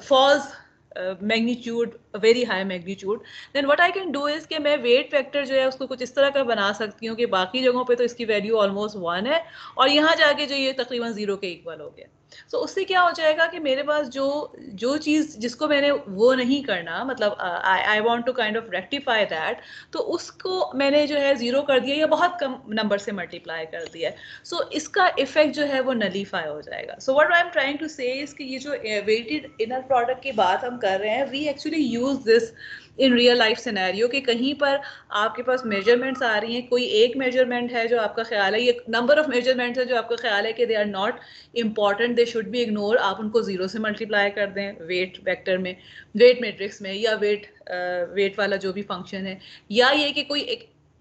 false magnitude, very high magnitude, then what I can do is कि मैं वेट वेक्टर जो है उसको कुछ इस तरह का बना सकती हूँ कि बाकी जगहों पे तो इसकी वैल्यू ऑलमोस्ट 1 है और यहाँ जाके जो ये तकरीबन 0 के इक्वल हो गया। सो उससे क्या हो जाएगा कि मेरे पास जो चीज़ जिसको मैंने वो नहीं करना, मतलब I want to kind of rectify that, तो उसको मैंने जो है 0 कर दिया या बहुत कम नंबर से मल्टीप्लाई कर दिया। सो इसका इफेक्ट जो है वो नलीफाई हो जाएगा। So what I am trying to say is कि ये जो वेटेड इनर प्रोडक्ट की बात हम कर रहे हैं, we actually use this in real life scenario कि कहीं पर आपके पास मेजरमेंट्स आ रही हैं, कोई एक मेजरमेंट है जो आपका ख्याल है, ये नंबर ऑफ मेजरमेंट्स है जो आपका ख्याल है कि they are not important, they should be ignore, आप उनको 0 से मल्टीप्लाई कर दें वेट वेक्टर में, वेट मैट्रिक्स में, या वेट वाला जो भी फंक्शन है, या ये कि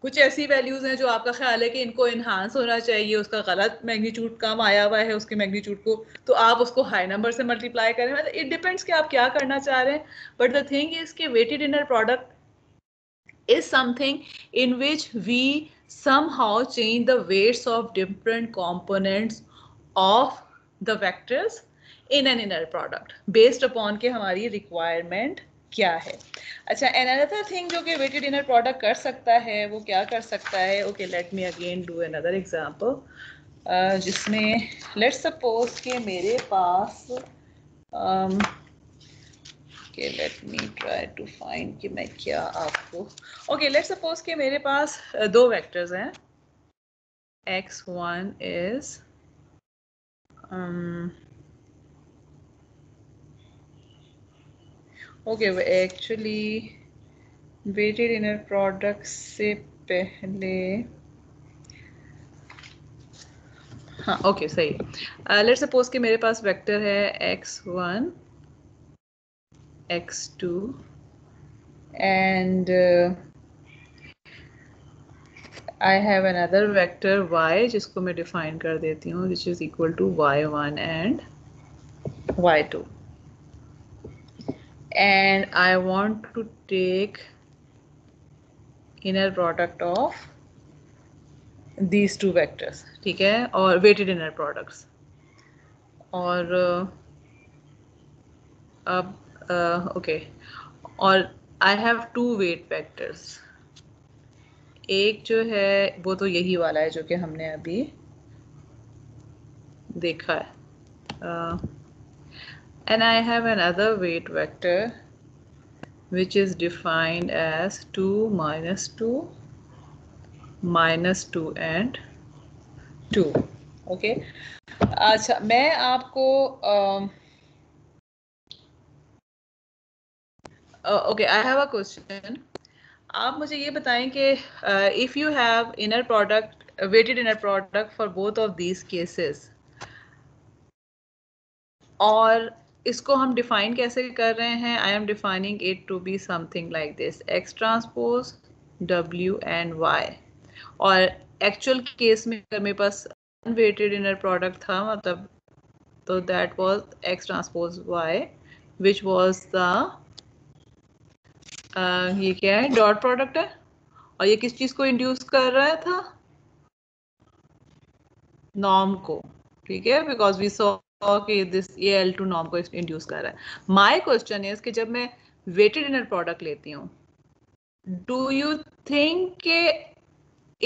कुछ ऐसी वैल्यूज हैं जो आपका ख्याल है कि इनको इन्हांस होना चाहिए, उसका गलत मैग्नीट्यूड कम आया हुआ है उसके मैग्नीट्यूड को, तो आप उसको हाई नंबर से मल्टीप्लाई करें। मतलब इट डिपेंड्स कि आप क्या करना चाह रहे हैं, बट द थिंग इज कि weighted inner product is something in which we somehow change the weights of different components of the vectors in an inner product based upon के हमारी requirement क्या है। अच्छा, another thing जो कि weighted inner product कर सकता है वो क्या कर सकता है, okay let me again do another example जिसमें let's suppose कि मेरे पास okay let me try to find कि मैं क्या आपको okay let's suppose कि मेरे पास दो वेक्टर्स हैं, x1 is okay actually weighted inner product से पहले हाँ ओके सही, लेट्स सपोज कि मेरे पास वेक्टर है x1 x2 and I have another vector y जिसको मैं define कर देती हूँ which is equal to y1 and y2 and I want to take inner product of these two vectors, ठीक है, और weighted inner products, और अब okay और I have two weight vectors, एक जो है वो तो यही वाला है जो कि हमने अभी देखा है, and I have another weight vector which is defined as 2 minus 2 minus 2 and 2 okay। अच्छा, मैं आपको okay I have a question, आप मुझे ये बताएं कि if you have inner product weighted inner product for both of these cases और इसको हम डिफाइन कैसे कर रहे हैं, I am defining it to be something like this x transpose w and y, और एक्चुअल केस में अगर मेरे पास अनवेटेड इनर प्रोडक्ट था मतलब तो that was x transpose y which was the ये क्या है, डॉट प्रोडक्ट है, और ये किस चीज को इंड्यूस कर रहा था, नॉर्म को, ठीक है, बिकॉज वी सॉ कि दिस ये L2 नॉर्म को इंड्यूस कर रहा है। माय क्वेश्चन इज कि जब मैं वेटेड इनर प्रोडक्ट लेती हूँ, डू यू थिंक के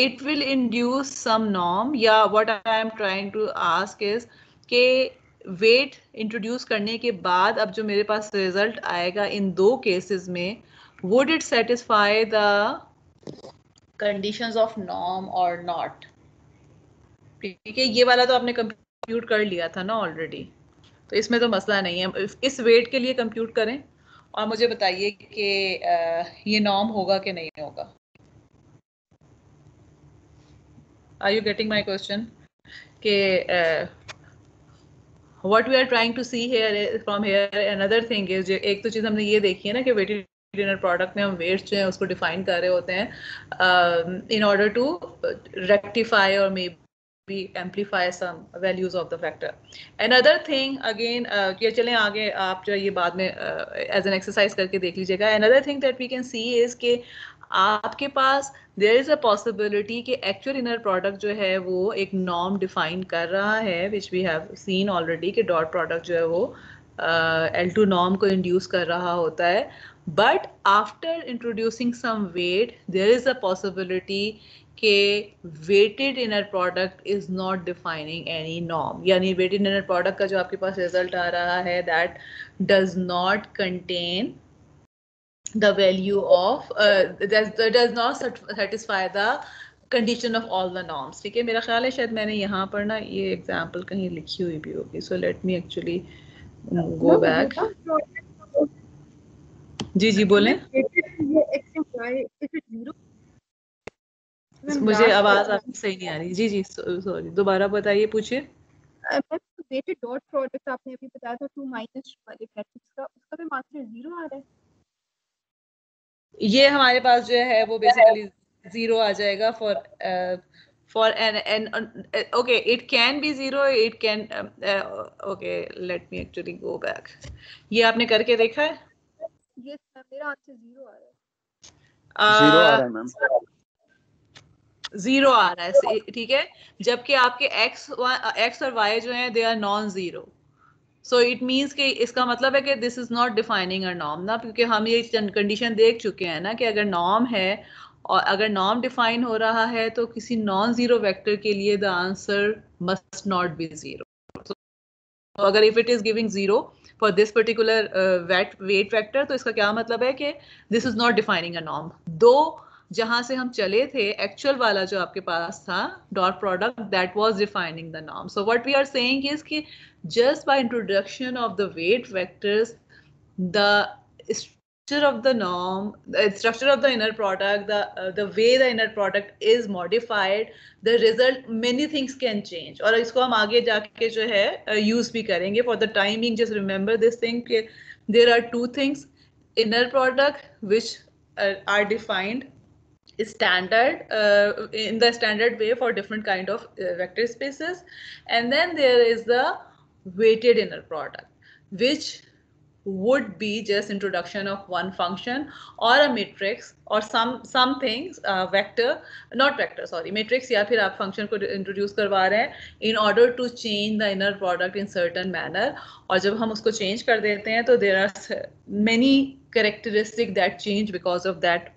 it will induce some norm, या what I am trying to ask is के वेट इंट्रोड्यूस करने के बाद अब जो मेरे पास रिजल्ट आएगा इन दो केसेस में, would it satisfy the conditions of norm और नॉट, ठीक है। ये वाला तो आपने कंप्यूट कर लिया था ना ऑलरेडी, तो इसमें तो मसला नहीं है, इस वेट के लिए कंप्यूट करें और मुझे बताइए कि ये नॉर्म होगा कि नहीं होगा। Are you getting my question कि what we are trying to see here from here, another thing is, एक तो चीज़ हमने ये देखी है ना कि वेटेड इनर प्रोडक्ट में हम वेट्स जो है उसको डिफाइन कर रहे होते हैं इन ऑर्डर टू रेक्टिफाई और मे we amplify some values of the vector. Another thing again ये चलें आगे, आप जो ये बाद में as an exercise करके देख लीजिएगा। Another thing that we can see is कि आपके पास there is a possibility कि actual inner product जो है वो एक norm define कर रहा है which we have seen already कि dot product जो है वो L2 norm को इंड्यूस कर रहा होता है, but after introducing some weight there is a possibility के weighted inner product is not defining any norm, यानी वेटेड इनर प्रोडक्ट का जो आपके पास रिजल्ट आ रहा है that does not contain the value of does not satisfy the condition of all the norms. ठीक है, मेरा ख्याल है शायद मैंने यहाँ पर ना ये एग्जांपल कहीं लिखी हुई भी होगी, so let me actually go back. जी जी बोलें, मुझे आवाज आपकी सही नहीं आ रही। जी जी सॉरी, दोबारा बताइए, पूछिए। वेटेड डॉट प्रोडक्ट आपने अभी बताया था 2 माइनस वाले मैट्रिक्स का, उसका भी आंसर 0 आ रहा है। ये हमारे पास जो है वो बेसिकली 0 आ जाएगा for an okay, it can be 0, it can okay, let me actually go back. ये आपने करके देखा है? यस मैम, मेरा आंसर 0 आ रहा है। 0 आ रहा है मैम, 0 आ रहा है, ठीक है, जबकि आपके x और y जो हैं they are non zero. So it means कि इसका मतलब है कि this is not defining a norm ना, क्योंकि हम ये कंडीशन देख चुके हैं ना कि अगर नॉर्म है और अगर नॉर्म डिफाइन हो रहा है तो किसी नॉन जीरो वेक्टर के लिए the answer must not be 0. तो अगर if it is giving 0 for this particular weight vector, तो इसका क्या मतलब है कि this is not defining a norm. दो जहां से हम चले थे, एक्चुअल वाला जो आपके पास था dot product, that was defining the norm. So what we are saying is कि just by introduction of the weight vectors, the structure of the norm, the structure of the inner product, the way the inner product is modified, the result, many things can change. और इसको हम आगे जाके जो है use भी करेंगे. For the timing, just remember this thing कि there are two things: inner product which are defined standard in the standard way for different kind of vector spaces, and then there is the weighted inner product, which would be just introduction of one function or a matrix or some things vector, not vector, sorry, matrix, या फिर आप function को introduce करवा रहे हैं in order to change the inner product in certain manner. और जब हम उसको change कर देते हैं तो there are many characteristics that change because of that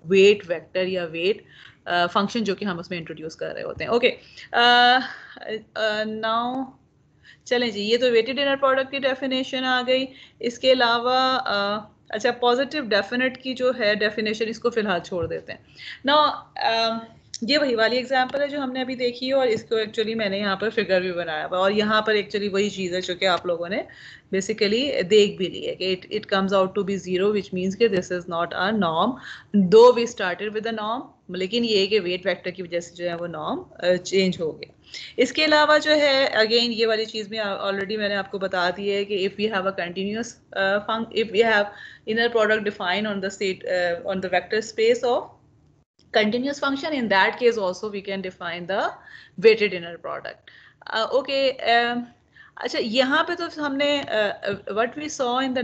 weight vector या वेट फंक्शन जो कि हम उसमें इंट्रोड्यूस कर रहे होते हैं. ओके, नाउ चलें जी, ये तो वेटेड इनर प्रोडक्ट की डेफिनेशन आ गई. इसके अलावा अच्छा, पॉजिटिव डेफिनेट की जो है डेफिनेशन, इसको फिलहाल छोड़ देते हैं. नाउ ये वही वाली एग्जांपल है जो हमने अभी देखी है, और इसको एक्चुअली मैंने यहाँ पर फिगर भी बनाया हुआ, और यहाँ पर एक्चुअली वही चीज़ है जो कि आप लोगों ने बेसिकली देख भी ली है कि it comes out to be 0, which means कि this is not a norm, though we started with a norm, लेकिन ये कि वेट वेक्टर की वजह से जो है वो नॉर्म चेंज हो गया. इसके अलावा जो है अगेन ये वाली चीज़ में ऑलरेडी मैंने आपको बता दी है कि if we have a continuous if we have inner product define on the state on the vector space of continuous function, in that case also we can define the weighted inner product. Okay, अच्छा, यहाँ पे तो हमने what we saw in the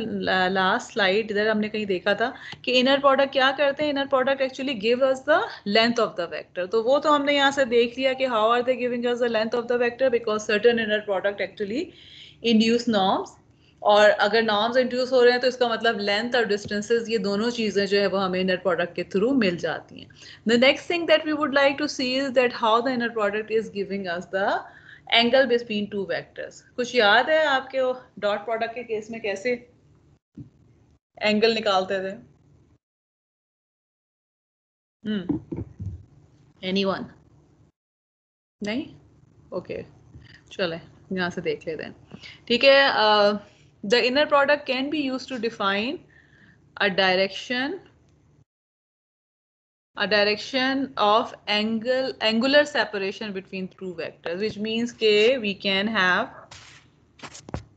last slide, इधर हमने कहीं देखा था कि इनर प्रोडक्ट क्या करते हैं. Inner product actually give us the length of the vector, तो वो तो हमने यहाँ से देख लिया कि how are they giving us the length of the vector, because certain inner product actually induce norms, और अगर नॉर्म्स इंट्रोड्यूस हो रहे हैं तो इसका मतलब लेंथ और डिस्टेंसेस, ये दोनों चीज़ें जो है वो हमें इनर प्रोडक्ट के थ्रू मिल जाती हैं. The next thing that we would like to see is that how the inner product is giving us the angle between two vectors. कुछ याद है आपके डॉट प्रोडक्ट के केस में कैसे एंगल निकालते थे? एनीवन? नहीं? ओके, चले यहाँ से देख लेते हैं. ठीक है, the inner product can be used to define a direction of angular separation between two vectors, which means के we can have,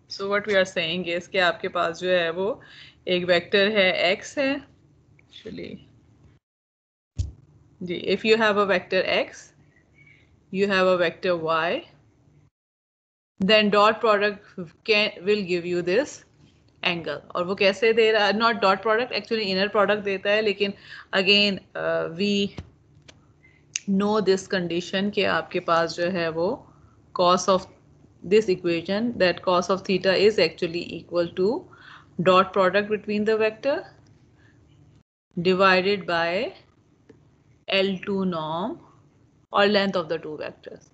so what we are saying is कि आपके पास जो है वो एक वेक्टर है x है actually ji, if you have a vector x, you have a vector y, then dot product will give you this angle. और वो कैसे दे रहा है? Not dot product, actually inner product देता है, लेकिन again we know this condition कि आपके पास जो है वो cos of this equation that cos of theta is actually equal to dot product between the vector divided by L2 norm और length of the two vectors.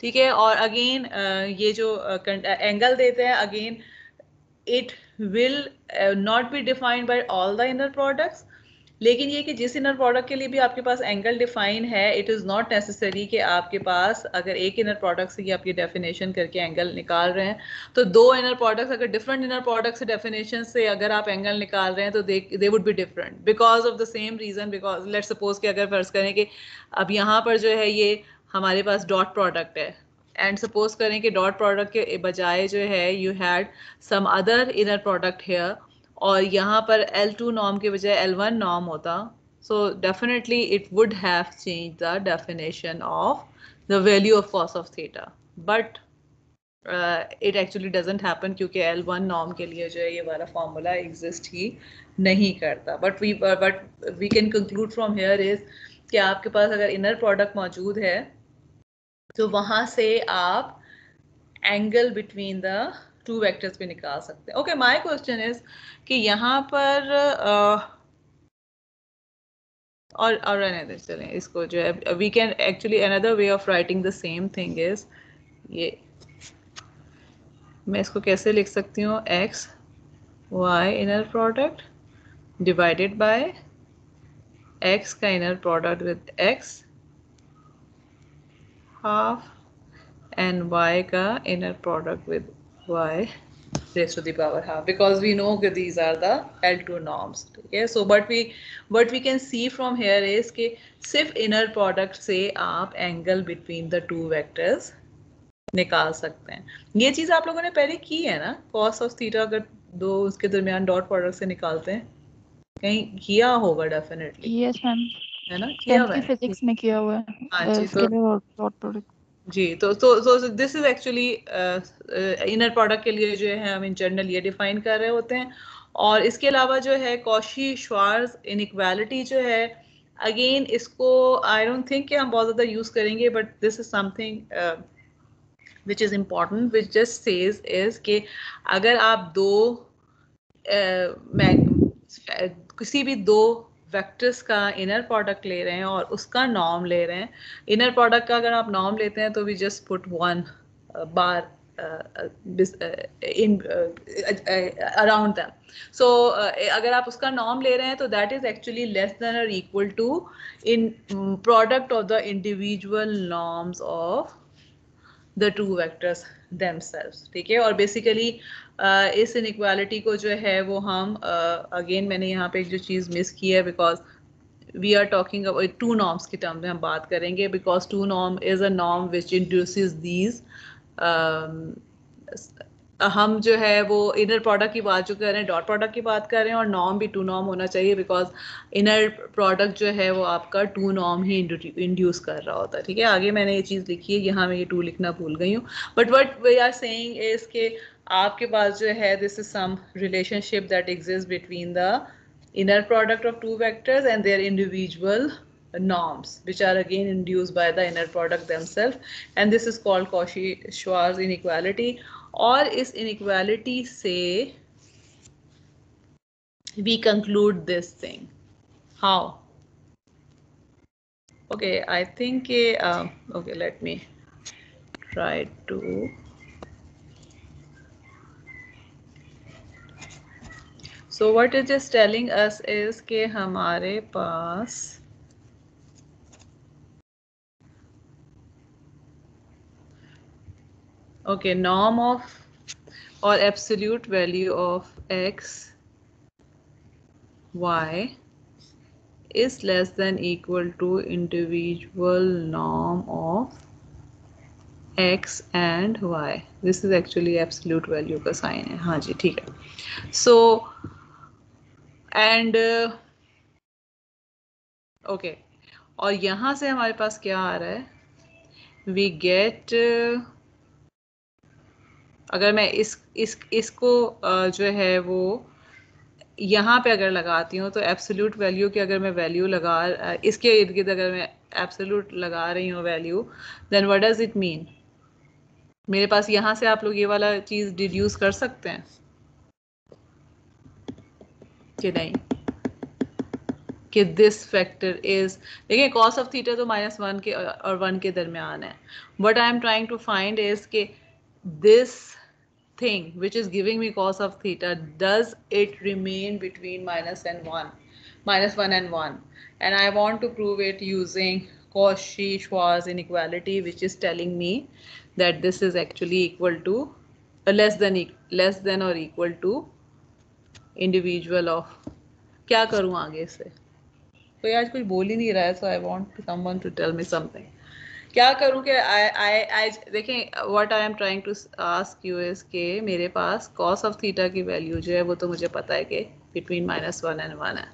ठीक है. और अगेन ये जो एंगल देते हैं, again it will not be defined by all the inner products, लेकिन ये कि जिस इनर प्रोडक्ट के लिए भी आपके पास एंगल डिफाइन है, इट इज़ नॉट नेसेसरी कि आपके पास अगर एक इनर प्रोडक्ट से आप ये डेफिनेशन करके एंगल निकाल रहे हैं, तो दो इनर प्रोडक्ट्स अगर डिफरेंट इनर प्रोडक्ट से डेफिनेशन से अगर आप एंगल निकाल रहे हैं तो they would be different because of the same reason. Because let's suppose कि अगर फर्ज करें कि अब यहाँ पर जो है ये हमारे पास डॉट प्रोडक्ट है, एंड सपोज करें कि डॉट प्रोडक्ट के बजाय जो है you had some other inner product here, और यहाँ पर L2 नॉर्म के बजाय L1 नॉर्म होता, so definitely it would have changed the definition of the value of cos of theta, but it actually doesn't happen क्योंकि L1 norm के लिए जो है ये वाला फॉर्मूला एग्जिस्ट ही नहीं करता. but we can conclude from here is कि आपके पास अगर इनर प्रोडक्ट मौजूद है तो वहाँ से आप angle between the two vectors पे निकाल सकते हैं. ओके, माय क्वेश्चन इज कि यहाँ पर और रहने दें, चलें इसको जो है we can actually another way of writing the same thing is, ये मैं इसको कैसे लिख सकती हूँ, X Y inner product divided by X का inner product with X half and y का inner product with y raised to the power half, because we know that these are the L2 norms. Okay, so what we can see from here is कि सिर्फ inner product से आप angle between the two vectors निकाल सकते हैं. ये चीज़ आप लोगों ने पहले की है ना, cos of theta अगर दो उसके दरमियान डॉट प्रोडक्ट से निकालते हैं, कहीं किया होगा डेफिनेटली. यस मैम, है ना, किया हुआ है. फिजिक्स में किया हुआ है. हाँ जी, इसके लिए डॉट प्रोडक्ट जी. तो this is actually inner product के लिए जो है हम इन जनरल ये डिफाइन कर रहे होते हैं. और इसके अलावा जो है कॉशी श्वार्ट्ज इनइक्वालिटी जो है, अगेन इसको आई डोंट थिंक कि हम बहुत ज़्यादा यूज़ करेंगे, but this is something which is important, which just says is कि अगर आप किसी भी दो वेक्टर्स का इनर प्रोडक्ट ले रहे हैं और उसका नॉर्म ले रहे हैं, इनर प्रोडक्ट का अगर आप नॉर्म लेते हैं तो we just put one bar in around them. So अगर आप उसका नॉर्म ले रहे हैं तो that is actually less than और equal to in product of the individual norms of the two vectors themselves. ठीक है. और बेसिकली इस इनइक्वालिटी को जो है वो हम अगेन मैंने यहाँ पे एक जो चीज़ मिस की है, because we are talking about two norms की टर्म में हम बात करेंगे, because two norm is a norm which introduces these. हम जो है वो इनर प्रोडक्ट की बात जो कर रहे हैं, डॉट प्रोडक्ट की बात कर रहे हैं, और नॉर्म भी टू नॉर्म होना चाहिए, बिकॉज इनर प्रोडक्ट जो है वो आपका टू नॉर्म ही इंड्यूस कर रहा होता है. ठीक है. आगे मैंने ये चीज़ लिखी है, यहाँ मैं ये टू लिखना भूल गई हूँ, but what we are saying is के आपके पास जो है this is some relationship that exist between the inner product of two vectors and their individual norms, which are again induced by the inner product themselves, and this is called Cauchy-Schwarz inequality. और इस inequality से we conclude this thing. How? Okay, I think okay, let me try to so what it is telling us is कि हमारे पास okay norm of or absolute value of x y is less than equal to individual norm of x and y. This is actually absolute value का sign है. हाँ जी, ठीक है. So and okay, और यहाँ से हमारे पास क्या आ रहा है, वी गेट अगर मैं इसको जो है वो यहाँ पे अगर लगाती हूँ तो एब्सोल्यूट वैल्यू की अगर मैं वैल्यू इसके इर्द गिर्द अगर मैं एब्सोल्यूट लगा रही हूँ value, then what does it mean? मेरे पास यहाँ से आप लोग ये वाला चीज डिड्यूस कर सकते हैं कि नहीं, कि दिस फैक्टर इज, देखिए cos ऑफ थीटा तो -1 के और 1 के दरमियान है. What I am trying to find is कि this thing which is giving me cos of theta, does it remain between -1 and 1, and I want to prove it using Cauchy-Schwarz inequality, which is telling me that this is actually equal to less than or equal to individual of, क्या करूँ आगे से, कोई आज कुछ बोल ही नहीं रहा है, so I want someone to tell me something. क्या करूँ कि I देखें, what I am trying to ask you is कि मेरे पास cos of theta की वैल्यू जो है वो तो मुझे पता है कि between -1 and 1 है,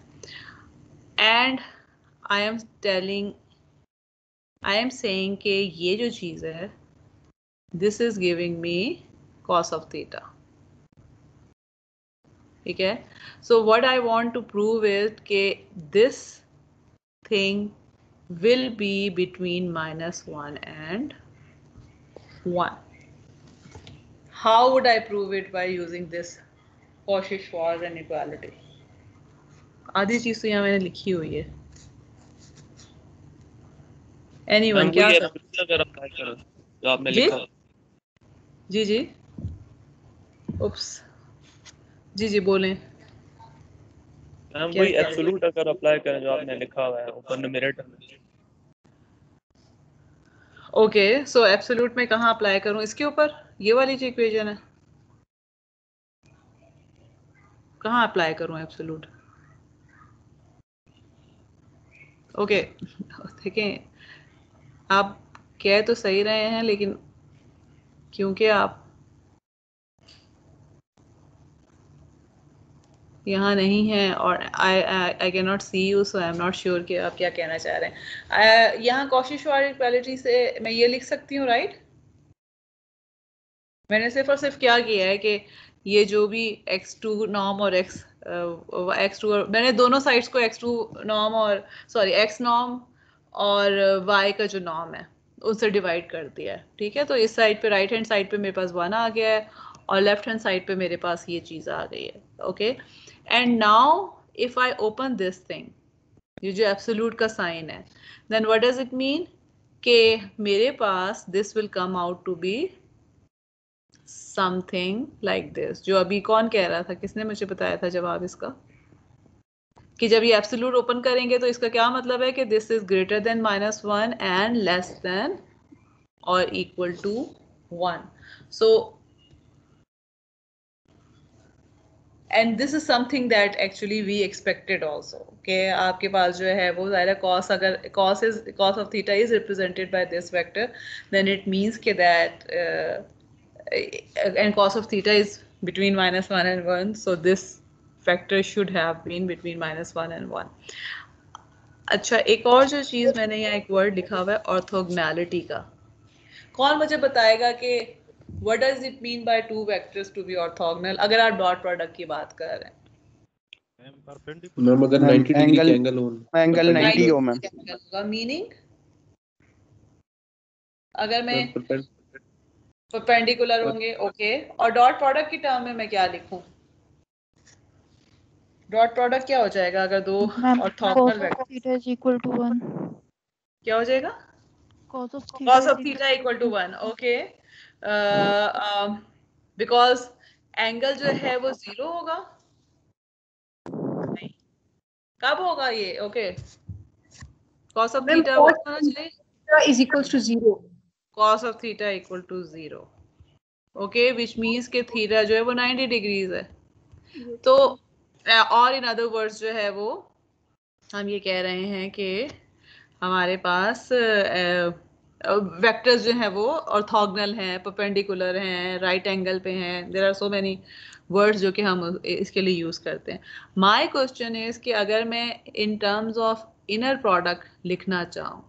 and I am saying कि ये जो चीज़ है this is giving me cos of theta, ठीक है. So what I want to prove is कि this thing will be between -1 and 1. How would I prove it? By using this Cauchy-Schwarz inequality. आधी चीज तो यहाँ मैंने लिखी हुई है. Anyone क्या अगर अप्लाई करो जो आपने लिखा. जी उप्स जी बोलें. हम वही एब्सोल्यूट अगर अप्लाई करें जो आपने लिखा हुआ है ऊपर न्यूमरेटर में. ओके, सो एब्सोल्यूट में कहाँ अप्लाई करूँ, इसके ऊपर, ये वाली जो इक्वेशन है, कहाँ अप्लाई करूँ एब्सोल्यूट. ओके, देखें आप कह तो सही रहे हैं, लेकिन क्योंकि आप यहाँ नहीं है और I can not see you, so I am not sure कि आप क्या कहना चाह रहे हैं. यहाँ Cauchy-Schwarz इक्वालिटी से मैं ये लिख सकती हूँ, राइट. मैंने सिर्फ और सिर्फ क्या किया है कि ये जो भी x2 नॉर्म और x2 मैंने दोनों साइड्स को x2 नॉर्म और x नॉर्म और y का जो नॉर्म है उससे डिवाइड कर दिया है, ठीक है. तो इस साइड पे, राइट हैंड साइड पे मेरे पास 1 आ गया है और लेफ्ट हैंड साइड पे मेरे पास ये चीज़ आ गई है. Okay, and now if I open this thing, ये जो एब्सोल्यूट का साइन है, then what does it mean कि मेरे पास this will come out to be something like this. जो अभी कौन कह रहा था, किसने मुझे बताया था जवाब इसका, कि जब ये एब्सोल्यूट ओपन करेंगे तो इसका क्या मतलब है कि this is greater than -1 and less than और equal to 1. So and this is something that actually we expected also, कि आपके पास जो है वो ज़ाहिर cos, अगर cos of theta is represented by this vector, then it means कि that and cos of theta is between -1 and 1, so this factor should have been between -1 and 1. अच्छा, एक और जो चीज़ मैंने यहाँ एक वर्ड लिखा हुआ है ऑर्थोगोनैलिटी का, कौन मुझे बताएगा कि what does it mean by two vectors to be orthogonal अगर आप डॉट प्रोडक्ट की बात कर रहे हैं. मैम अगर 90 डिग्री के एंगल हो, एंगल 90 हो मैम, का मीनिंग अगर मैं परपेंडिकुलर होंगे. ओके, और डॉट प्रोडक्ट की टर्म में मैं क्या लिखूं, डॉट प्रोडक्ट क्या हो जाएगा अगर दो orthogonal vector is equal to 1, क्या हो जाएगा, cos of theta equal to 1. Okay, because angle जो है वो 0 होगा, नहीं, कब होगा ये. Okay, cos of theta what होना चाहिए, is equals to 0. cos of theta equal to 0. Okay, which means कि थीटा जो है वो 90 डिग्रीज है. तो और इन अदर वर्ड्स जो है वो हम ये कह रहे हैं कि हमारे पास वेक्टर्स जो हैं वो ऑर्थोगोनल हैं, परपेंडिकुलर हैं, राइट एंगल पे हैं. There are so many words जो कि हम इसके लिए यूज़ करते हैं. माय क्वेश्चन इज़ कि अगर मैं in terms of inner product लिखना चाहूँ,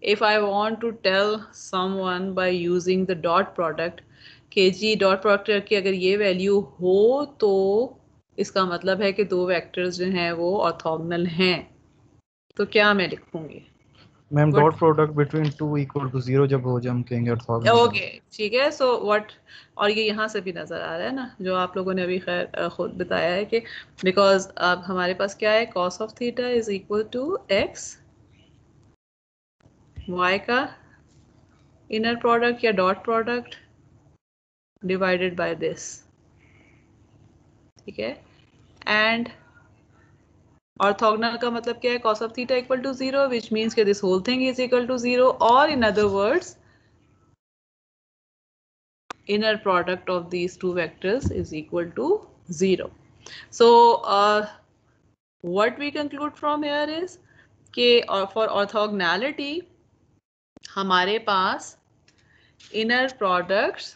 if I want to tell someone by using the dot product कि जी डॉट प्रोडक्ट की अगर ये वैल्यू हो तो इसका मतलब है कि दो वेक्टर्स जो हैं वो ऑर्थोगोनल हैं, तो क्या मैं लिखूँगी. Ma'am What? Dot product between 2 equal to 0 जब हो जाए हम कहेंगे ऑर्थोगोनल। ओके ठीक है, सो व्हाट, और ये यहाँ से भी नजर आ रहा है ना जो आप लोगों ने अभी खैर खुद बताया है कि बिकॉज अब हमारे पास क्या है, cos of theta is equal to x y का इनर प्रोडक्ट या dot product divided by this, ठीक है। एंड ऑर्थोगोनल का मतलब क्या है, cos of theta equal to 0 which means कि this whole thing is equal to 0, और in other words inner product of these two vectors is equal to 0. So what we conclude from here is कि for orthogonality हमारे पास inner products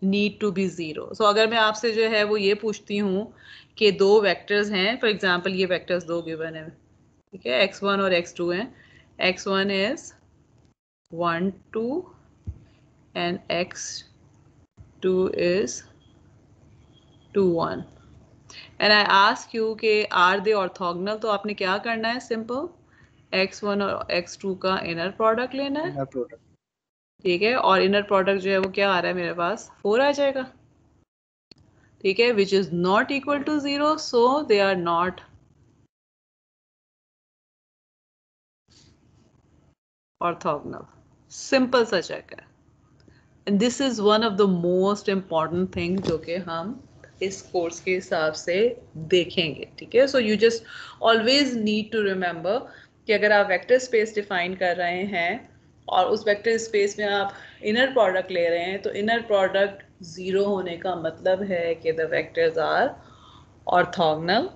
need to be 0. So अगर मैं आपसे जो है वो ये पूछती हूँ कि दो vectors हैं, for example ये vectors दो given है, ठीक है, x1 और x2 हैं, x1 is 1 2 and x2 is 2 1 and I ask you कि are they orthogonal, तो आपने क्या करना है, सिंपल x1 और x2 का इनर प्रोडक्ट लेना है, इनर प्रोडक्ट। ठीक है, और इनर प्रोडक्ट जो है वो क्या आ रहा है मेरे पास, 4 आ जाएगा, ठीक है, which is not equal to 0, so they are not orthogonal. Simple सा चेक है, and this is one of the most important thing जो कि हम इस कोर्स के हिसाब से देखेंगे, ठीक है। So you just always need to remember कि अगर आप वेक्टर स्पेस डिफाइन कर रहे हैं और उस वेक्टर स्पेस में आप इनर प्रोडक्ट ले रहे हैं, तो इनर प्रोडक्ट 0 होने का मतलब है कि द वेक्टर्स आर ऑर्थोगोनल।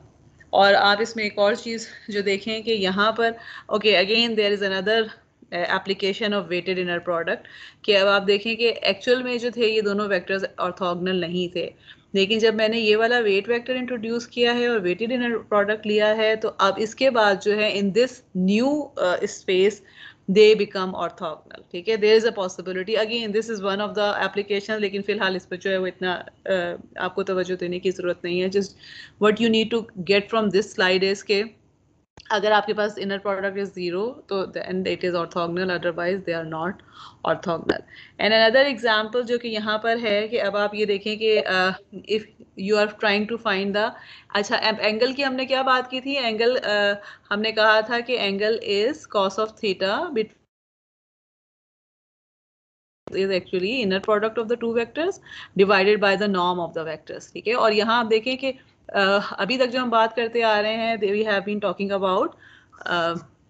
और आप इसमें एक और चीज़ जो देखें कि यहाँ पर okay again there is another application of weighted inner product, कि अब आप देखें कि एक्चुअल में जो थे ये दोनों वेक्टर्स ऑर्थोगोनल नहीं थे, लेकिन जब मैंने ये वाला वेट वेक्टर इंट्रोड्यूस किया है और वेटेड इनर प्रोडक्ट लिया है, तो अब इसके बाद जो है in this new space they become orthogonal, ठीक है। There is a possibility, again this is one of the application, लेकिन फिलहाल इस पर जो है वो इतना आपको तवज्जो देने की ज़रूरत नहीं है। Just what you need to get from this slide is के अगर आपके पास इनर प्रोडक्ट इज 0 तो then it is orthogonal, otherwise they are not orthogonal. And another example जो कि यहाँ पर है कि अब आप ये देखें कि if you are trying to find the, अच्छा एंगल की हमने क्या बात की थी, एंगल हमने कहा था कि angle is cos of theta is actually inner product of the two vectors divided by the norm of the vectors, ठीक है। और यहाँ आप देखें कि अभी तक जो हम बात करते आ रहे हैं we have been talking about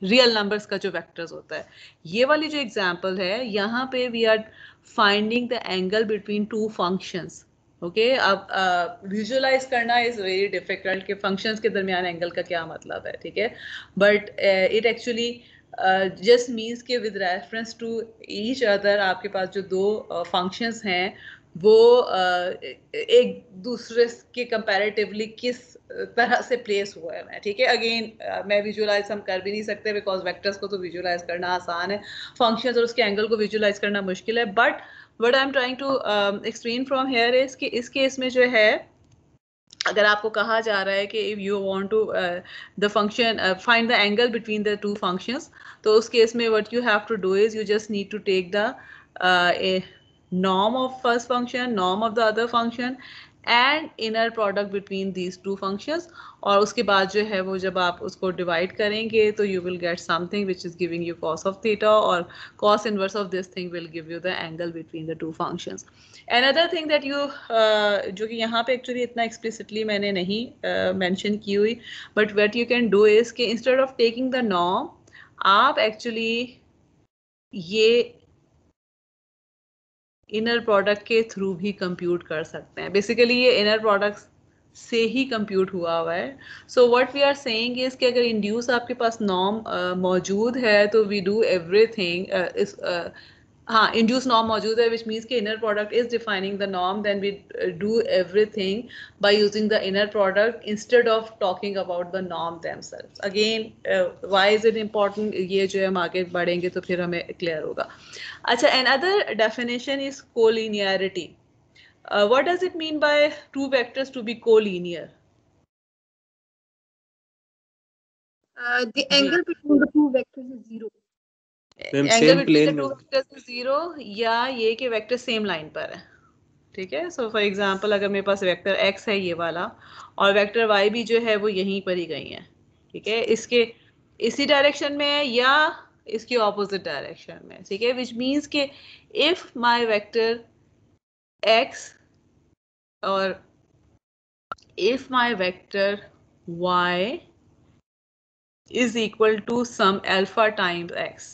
real numbers का जो वेक्टर्स होता है, ये वाली जो एग्जांपल है यहाँ पे we are finding the angle between two functions, okay. अब विजुअलाइज करना इज वेरी डिफिकल्ट कि फंक्शंस के दरमियान एंगल का क्या मतलब है, ठीक है, but it actually just means के with reference to each other आपके पास जो दो फंक्शंस हैं वो एक दूसरे के कंपैरेटिवली किस तरह से प्लेस हुआ है, ठीक है। अगेन मैं विजुअलाइज हम कर भी नहीं सकते बिकॉज वेक्टर्स को तो विजुअलाइज करना आसान है, फंक्शंस और उसके एंगल को विजुअलाइज करना मुश्किल है, but what I am trying to explain from here is कि इस केस में जो है अगर आपको कहा जा रहा है कि if you want to the function find the angle between the two functions, तो उस केस में what you have to do is you just need to take the norm of first function, norm of the other function and inner product between these two functions, और उसके बाद जो है वो जब आप उसको डिवाइड करेंगे तो you will get something which is giving you cos of theta, और cos inverse of this thing will give you the angle between the two functions. Another thing that you जो कि यहाँ पे एक्चुअली इतना explicitly मैंने नहीं mention की हुई, but what you can do is कि instead of taking the norm आप एक्चुअली ये इनर प्रोडक्ट के थ्रू भी कंप्यूट कर सकते हैं। बेसिकली ये इनर प्रोडक्ट से ही कंप्यूट हुआ है। So what we are saying is कि अगर इंड्यूस आपके पास नॉर्म मौजूद है तो वी डू एवरीथिंग, हाँ इंड्यूस नॉर्म मौजूद है विच मीन्स कि inner product is defining the norm, then we do everything by using the inner product instead of talking about the norm themselves. Again why is it important, ये जो है हम आगे बढ़ेंगे तो फिर हमें क्लियर होगा। अच्छा, another definition is collinearity. What does it mean by two vectors to be collinear? The angle between the two vectors is 0. Ma'am angle same between plane the में टू वेक्टर्स इज 0 या ये कि vector same line पर है, ठीक है। So for example अगर मेरे पास वेक्टर x है ये वाला और वेक्टर y भी जो है वो यहीं पर ही गई है, ठीक है, इसके इसी डायरेक्शन में है या इसकी ऑपोजिट डायरेक्शन में, ठीक है, विच मीन्स के इफ माय वेक्टर x और if my vector y is equal to some alpha times x,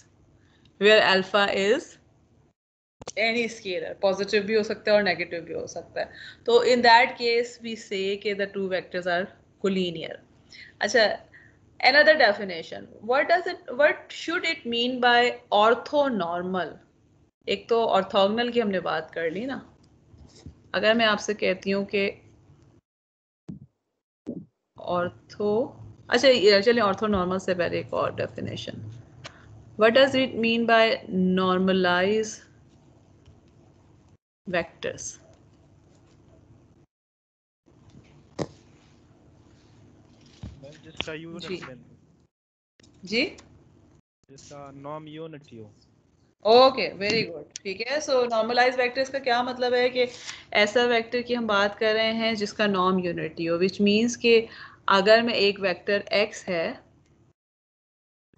where alpha is any scalar, positive भी हो सकता है और negative भी हो सकता है, तो in that case we say कि the two vectors are collinear. अच्छा, another definition, what should it mean by orthonormal? एक तो ऑर्थोगोनल की हमने बात कर ली ना, अगर मैं आपसे कहती हूँ कि ऑर्थो, अच्छा चलिए ऑर्थो नॉर्मल से पहले एक और definition, what does it mean by normalize vectors? Ma'am जिसका जी यूनिट जी, जिसका नॉर्म यूनिटी हो। ओके वेरी गुड, ठीक है। सो नॉर्मलाइज वेक्टर्स का क्या मतलब है कि ऐसा वेक्टर की हम बात कर रहे हैं जिसका नॉर्म यूनिटी हो, विच मीन्स कि अगर मैं एक वेक्टर x है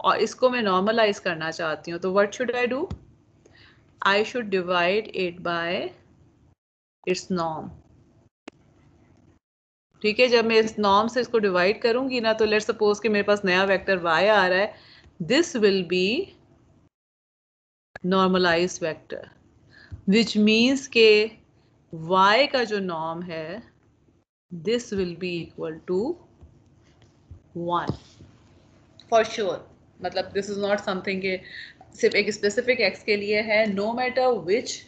और इसको मैं नॉर्मलाइज करना चाहती हूँ तो what should I do? I should divide it by it's norm, ठीक है। जब मैं इस नॉर्म से इसको डिवाइड करूंगी ना तो लेट्स सपोज कि मेरे पास नया वेक्टर y आ रहा है, this will be normalized vector, which means के y का जो नॉर्म है this will be equal to 1 for sure. मतलब दिस इज नॉट समथिंग के सिर्फ एक स्पेसिफिक x के लिए है, no matter which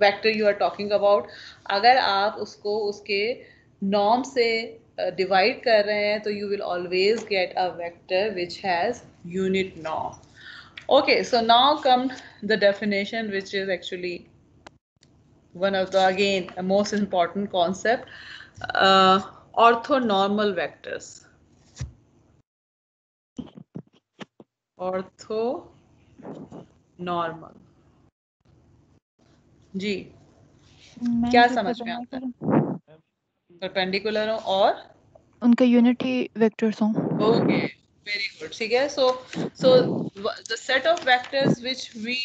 vector you are talking about, अगर आप उसको उसके नॉर्म से डिवाइड कर रहे हैं तो you will always get a vector which has unit norm. Okay, so now come the definition, which is actually one of the again a most important concept, orthonormal vectors. Orthonormal. जी क्या समझ में आता है? Perpendicular हो और उनका unity vectors हों. Okay very good, ठीक है. so the set of vectors which we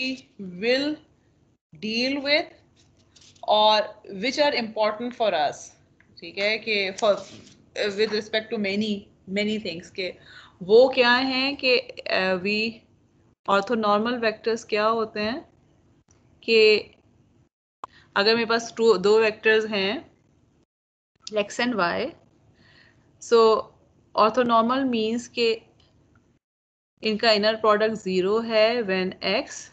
will deal with or which are important for us, ठीक है, कि for with respect to many things, के वो क्या हैं कि we orthonormal vectors क्या होते हैं कि अगर मेरे पास दो वेक्टर्स हैं x and y, so orthonormal means के इनका इनर प्रोडक्ट 0 है when x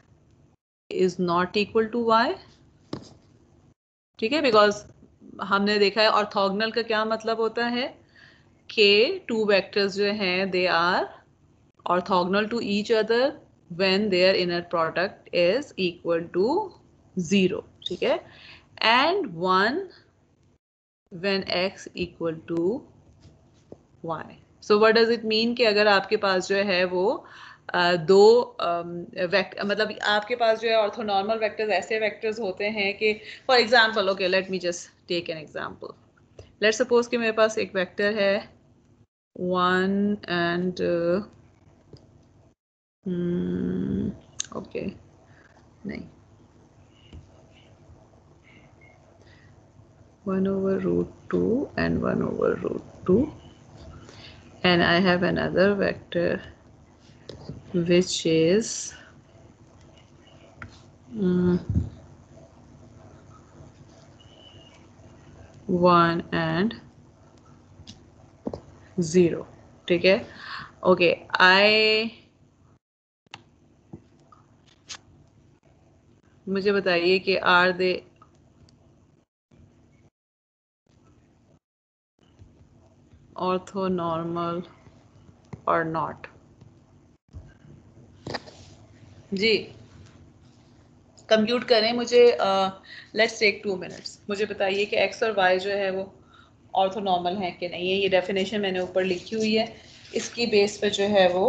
is not equal to y, ठीक है. बिकॉज हमने देखा है ऑर्थोगोनल का क्या मतलब होता है कि टू वेक्टर्स जो हैं they are orthogonal to each other when their inner product is equal to 0, ठीक है, and 1 when x equal to y. So what does it mean कि अगर आपके पास जो है वो दो मतलब आपके पास जो है ऑर्थोनॉर्मल वेक्टर्स ऐसे वेक्टर्स होते हैं कि for example, okay let me just take an example. Let's suppose कि मेरे पास एक वेक्टर है 1 एंड ओके नहीं 1/√2 and 1/√2, and I have another vector which is 1 and 0, ठीक है. ओके मुझे बताइए कि आर दे ऑर्थोनॉर्मल और नॉट? जी कंप्यूट करें मुझे. Let's take 2 minutes. मुझे बताइए कि x और y जो है वो ऑर्थोनॉर्मल है कि नहीं है. ये डेफिनेशन मैंने ऊपर लिखी हुई है, इसकी बेस पे जो है वो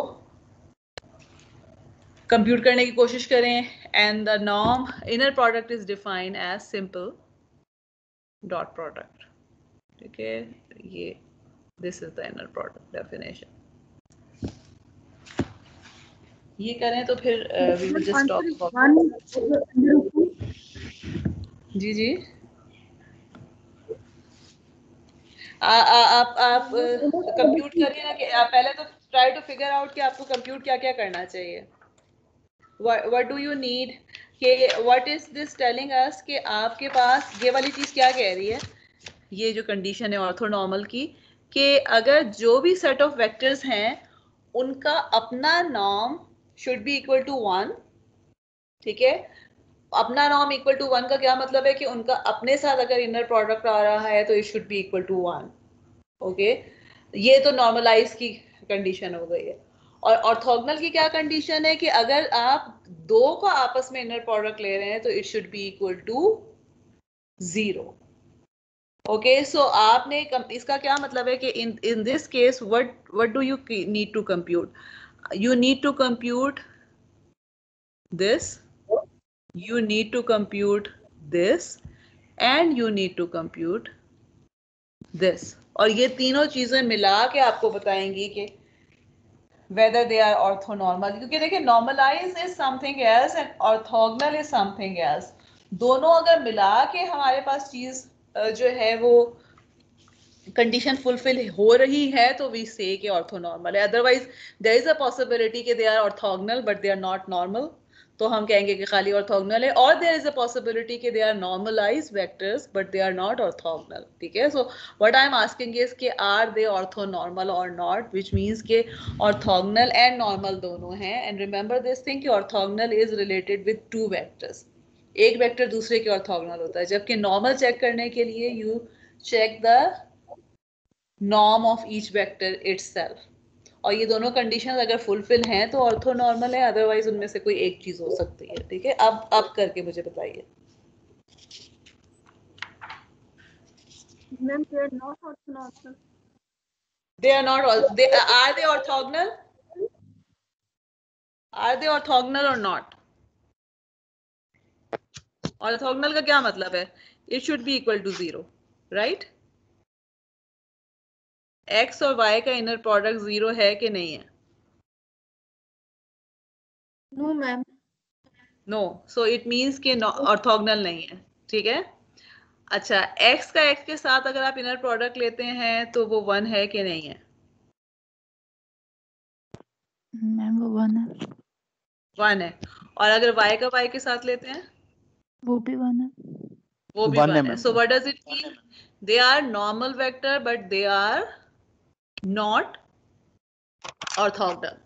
कंप्यूट करने की कोशिश करें and the norm inner product is defined as simple dot product. ठीक है, ये this is the inner product definition. ये करें तो फिर we will just talk about. जी जी, आप कंप्यूट करिए ना कि आप पहले तो ट्राई टू फिगर आउट कि आपको कंप्यूट क्या क्या करना चाहिए. व्हाट डू यू नीड, कि what is this telling us कि आपके पास ये वाली चीज क्या कह रही है, ये जो कंडीशन है ऑर्थोनॉर्मल की, कि अगर जो भी सेट ऑफ वेक्टर्स हैं उनका अपना norm should be equal to 1. ठीक है, अपना नॉर्म इक्वल टू 1 का क्या मतलब है कि उनका अपने साथ अगर इनर प्रोडक्ट आ रहा है तो it should be equal to 1. Okay, ये तो नॉर्मलाइज की कंडीशन हो गई है. और ऑर्थोगोनल की क्या कंडीशन है कि अगर आप दो का आपस में इनर प्रोडक्ट ले रहे हैं तो it should be equal to 0. Okay, so आपने इसका क्या मतलब है कि in this case what do you need to compute. you need to compute this, you need to compute this and you need to compute this. और ये तीनों चीजें मिला के आपको बताएंगी कि whether they are orthonormal. क्योंकि देखिए normalize is something else and orthogonal is something else. दोनों अगर मिला के हमारे पास चीज जो है वो कंडीशन फुलफिल हो रही है तो वी से कि ऑर्थोनॉर्मल है. Otherwise there is a possibility कि they are orthogonal but they are not normal, तो हम कहेंगे कि खाली ऑर्थोगोनल है. और देयर इज अ पॉसिबिलिटी कि they are normalized vectors but they are not orthogonal. ठीक है, so what I am asking is कि आर दे ऑर्थोनॉर्मल और नॉट, व्हिच मींस कि ऑर्थोगोनल एंड नॉर्मल दोनों हैं. एंड रिमेंबर दिस थिंग कि orthogonal is related with two vectors. एक vector दूसरे के ऑर्थोगोनल होता है, जबकि नॉर्मल चेक करने के लिए you check the norm of each vector itself. और ये दोनों कंडीशंस अगर फुलफिल हैं तो ऑर्थोनॉर्मल है, अदरवाइज उनमें से कोई एक चीज हो सकती है. ठीक है, अब करके मुझे बताइए. Ma'am they are not orthonormal. They are not, are they orthogonal, are they orthogonal और नॉट. ऑर्थोगोनल का क्या मतलब है, it should be equal to 0, right. x और y का इनर प्रोडक्ट 0 है कि नहीं है. No ma'am. No, so it means कि ऑर्थोगोनल नहीं है. ठीक है, अच्छा, x का x के साथ अगर आप इनर प्रोडक्ट लेते हैं तो वो 1 है कि नहीं है. मैम वो 1 है. 1 है. और अगर y का y के साथ लेते हैं वो भी 1 है. वो भी 1 है. So what does it mean, they are normal vector but they are not orthogonal.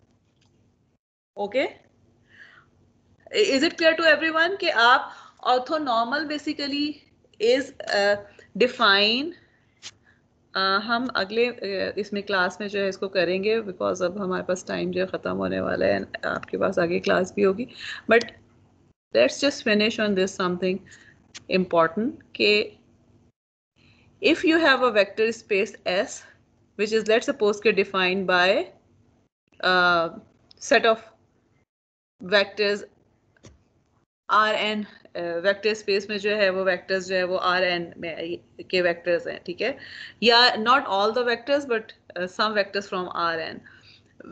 Okay, is it clear to everyone कि आप orthonormal basically is define, हम अगले इसमें क्लास में जो है इसको करेंगे, बिकॉज अब हमारे पास टाइम जो है ख़त्म होने वाला है, आपके पास आगे क्लास भी होगी. But let's just finish on this something important कि if you have a vector space S which is let's suppose ke defined by set of vectors Rn, vector space में जो है वो वेक्टर्स जो है वो Rn में के वेक्टर्स हैं. ठीक है, या not all the vectors but some vectors from Rn.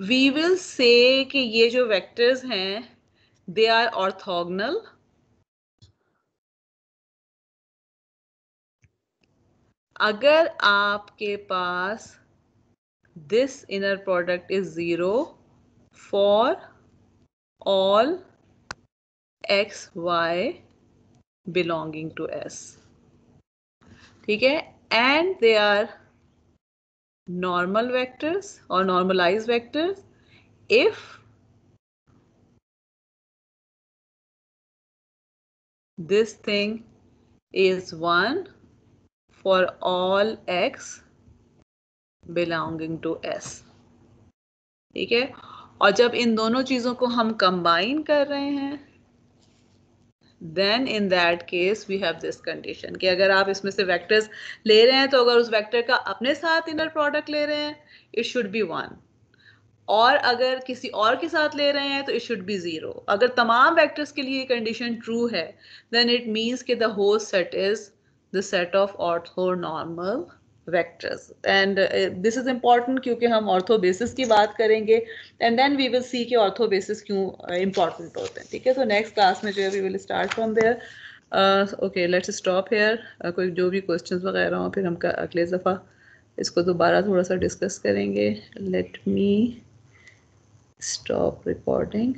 We will say कि ये जो वेक्टर्स हैं दे आर ऑर्थोगोनल अगर आपके पास this inner product is 0 for all x y belonging to S. ठीक है, and they are normal vectors or normalized vectors if this thing is 1 for all x belonging to S. ठीक है, और जब इन दोनों चीजों को हम कंबाइन कर रहे हैं then in that case we have this condition कि अगर आप इसमें से वेक्टर्स ले रहे हैं तो अगर उस वेक्टर का अपने साथ इनर प्रोडक्ट ले रहे हैं it should be 1, और अगर किसी और के साथ ले रहे हैं तो इट शुड बी 0. अगर तमाम वेक्टर्स के लिए कंडीशन ट्रू है देन इट मीन्स कि the whole set is the set of orthonormal vectors. And this is important क्योंकि हम ऑर्थो बेसिस की बात करेंगे and then we will see कि ऑर्थो बेसिस क्यों इम्पॉर्टेंट होते हैं. ठीक है, तो नेक्स्ट क्लास में जो है we will start from there. Okay, let's stop here. कोई जो भी क्वेश्चंस वगैरह हो फिर हम अगले दफ़ा इसको दोबारा थोड़ा सा डिस्कस करेंगे. Let me stop recording.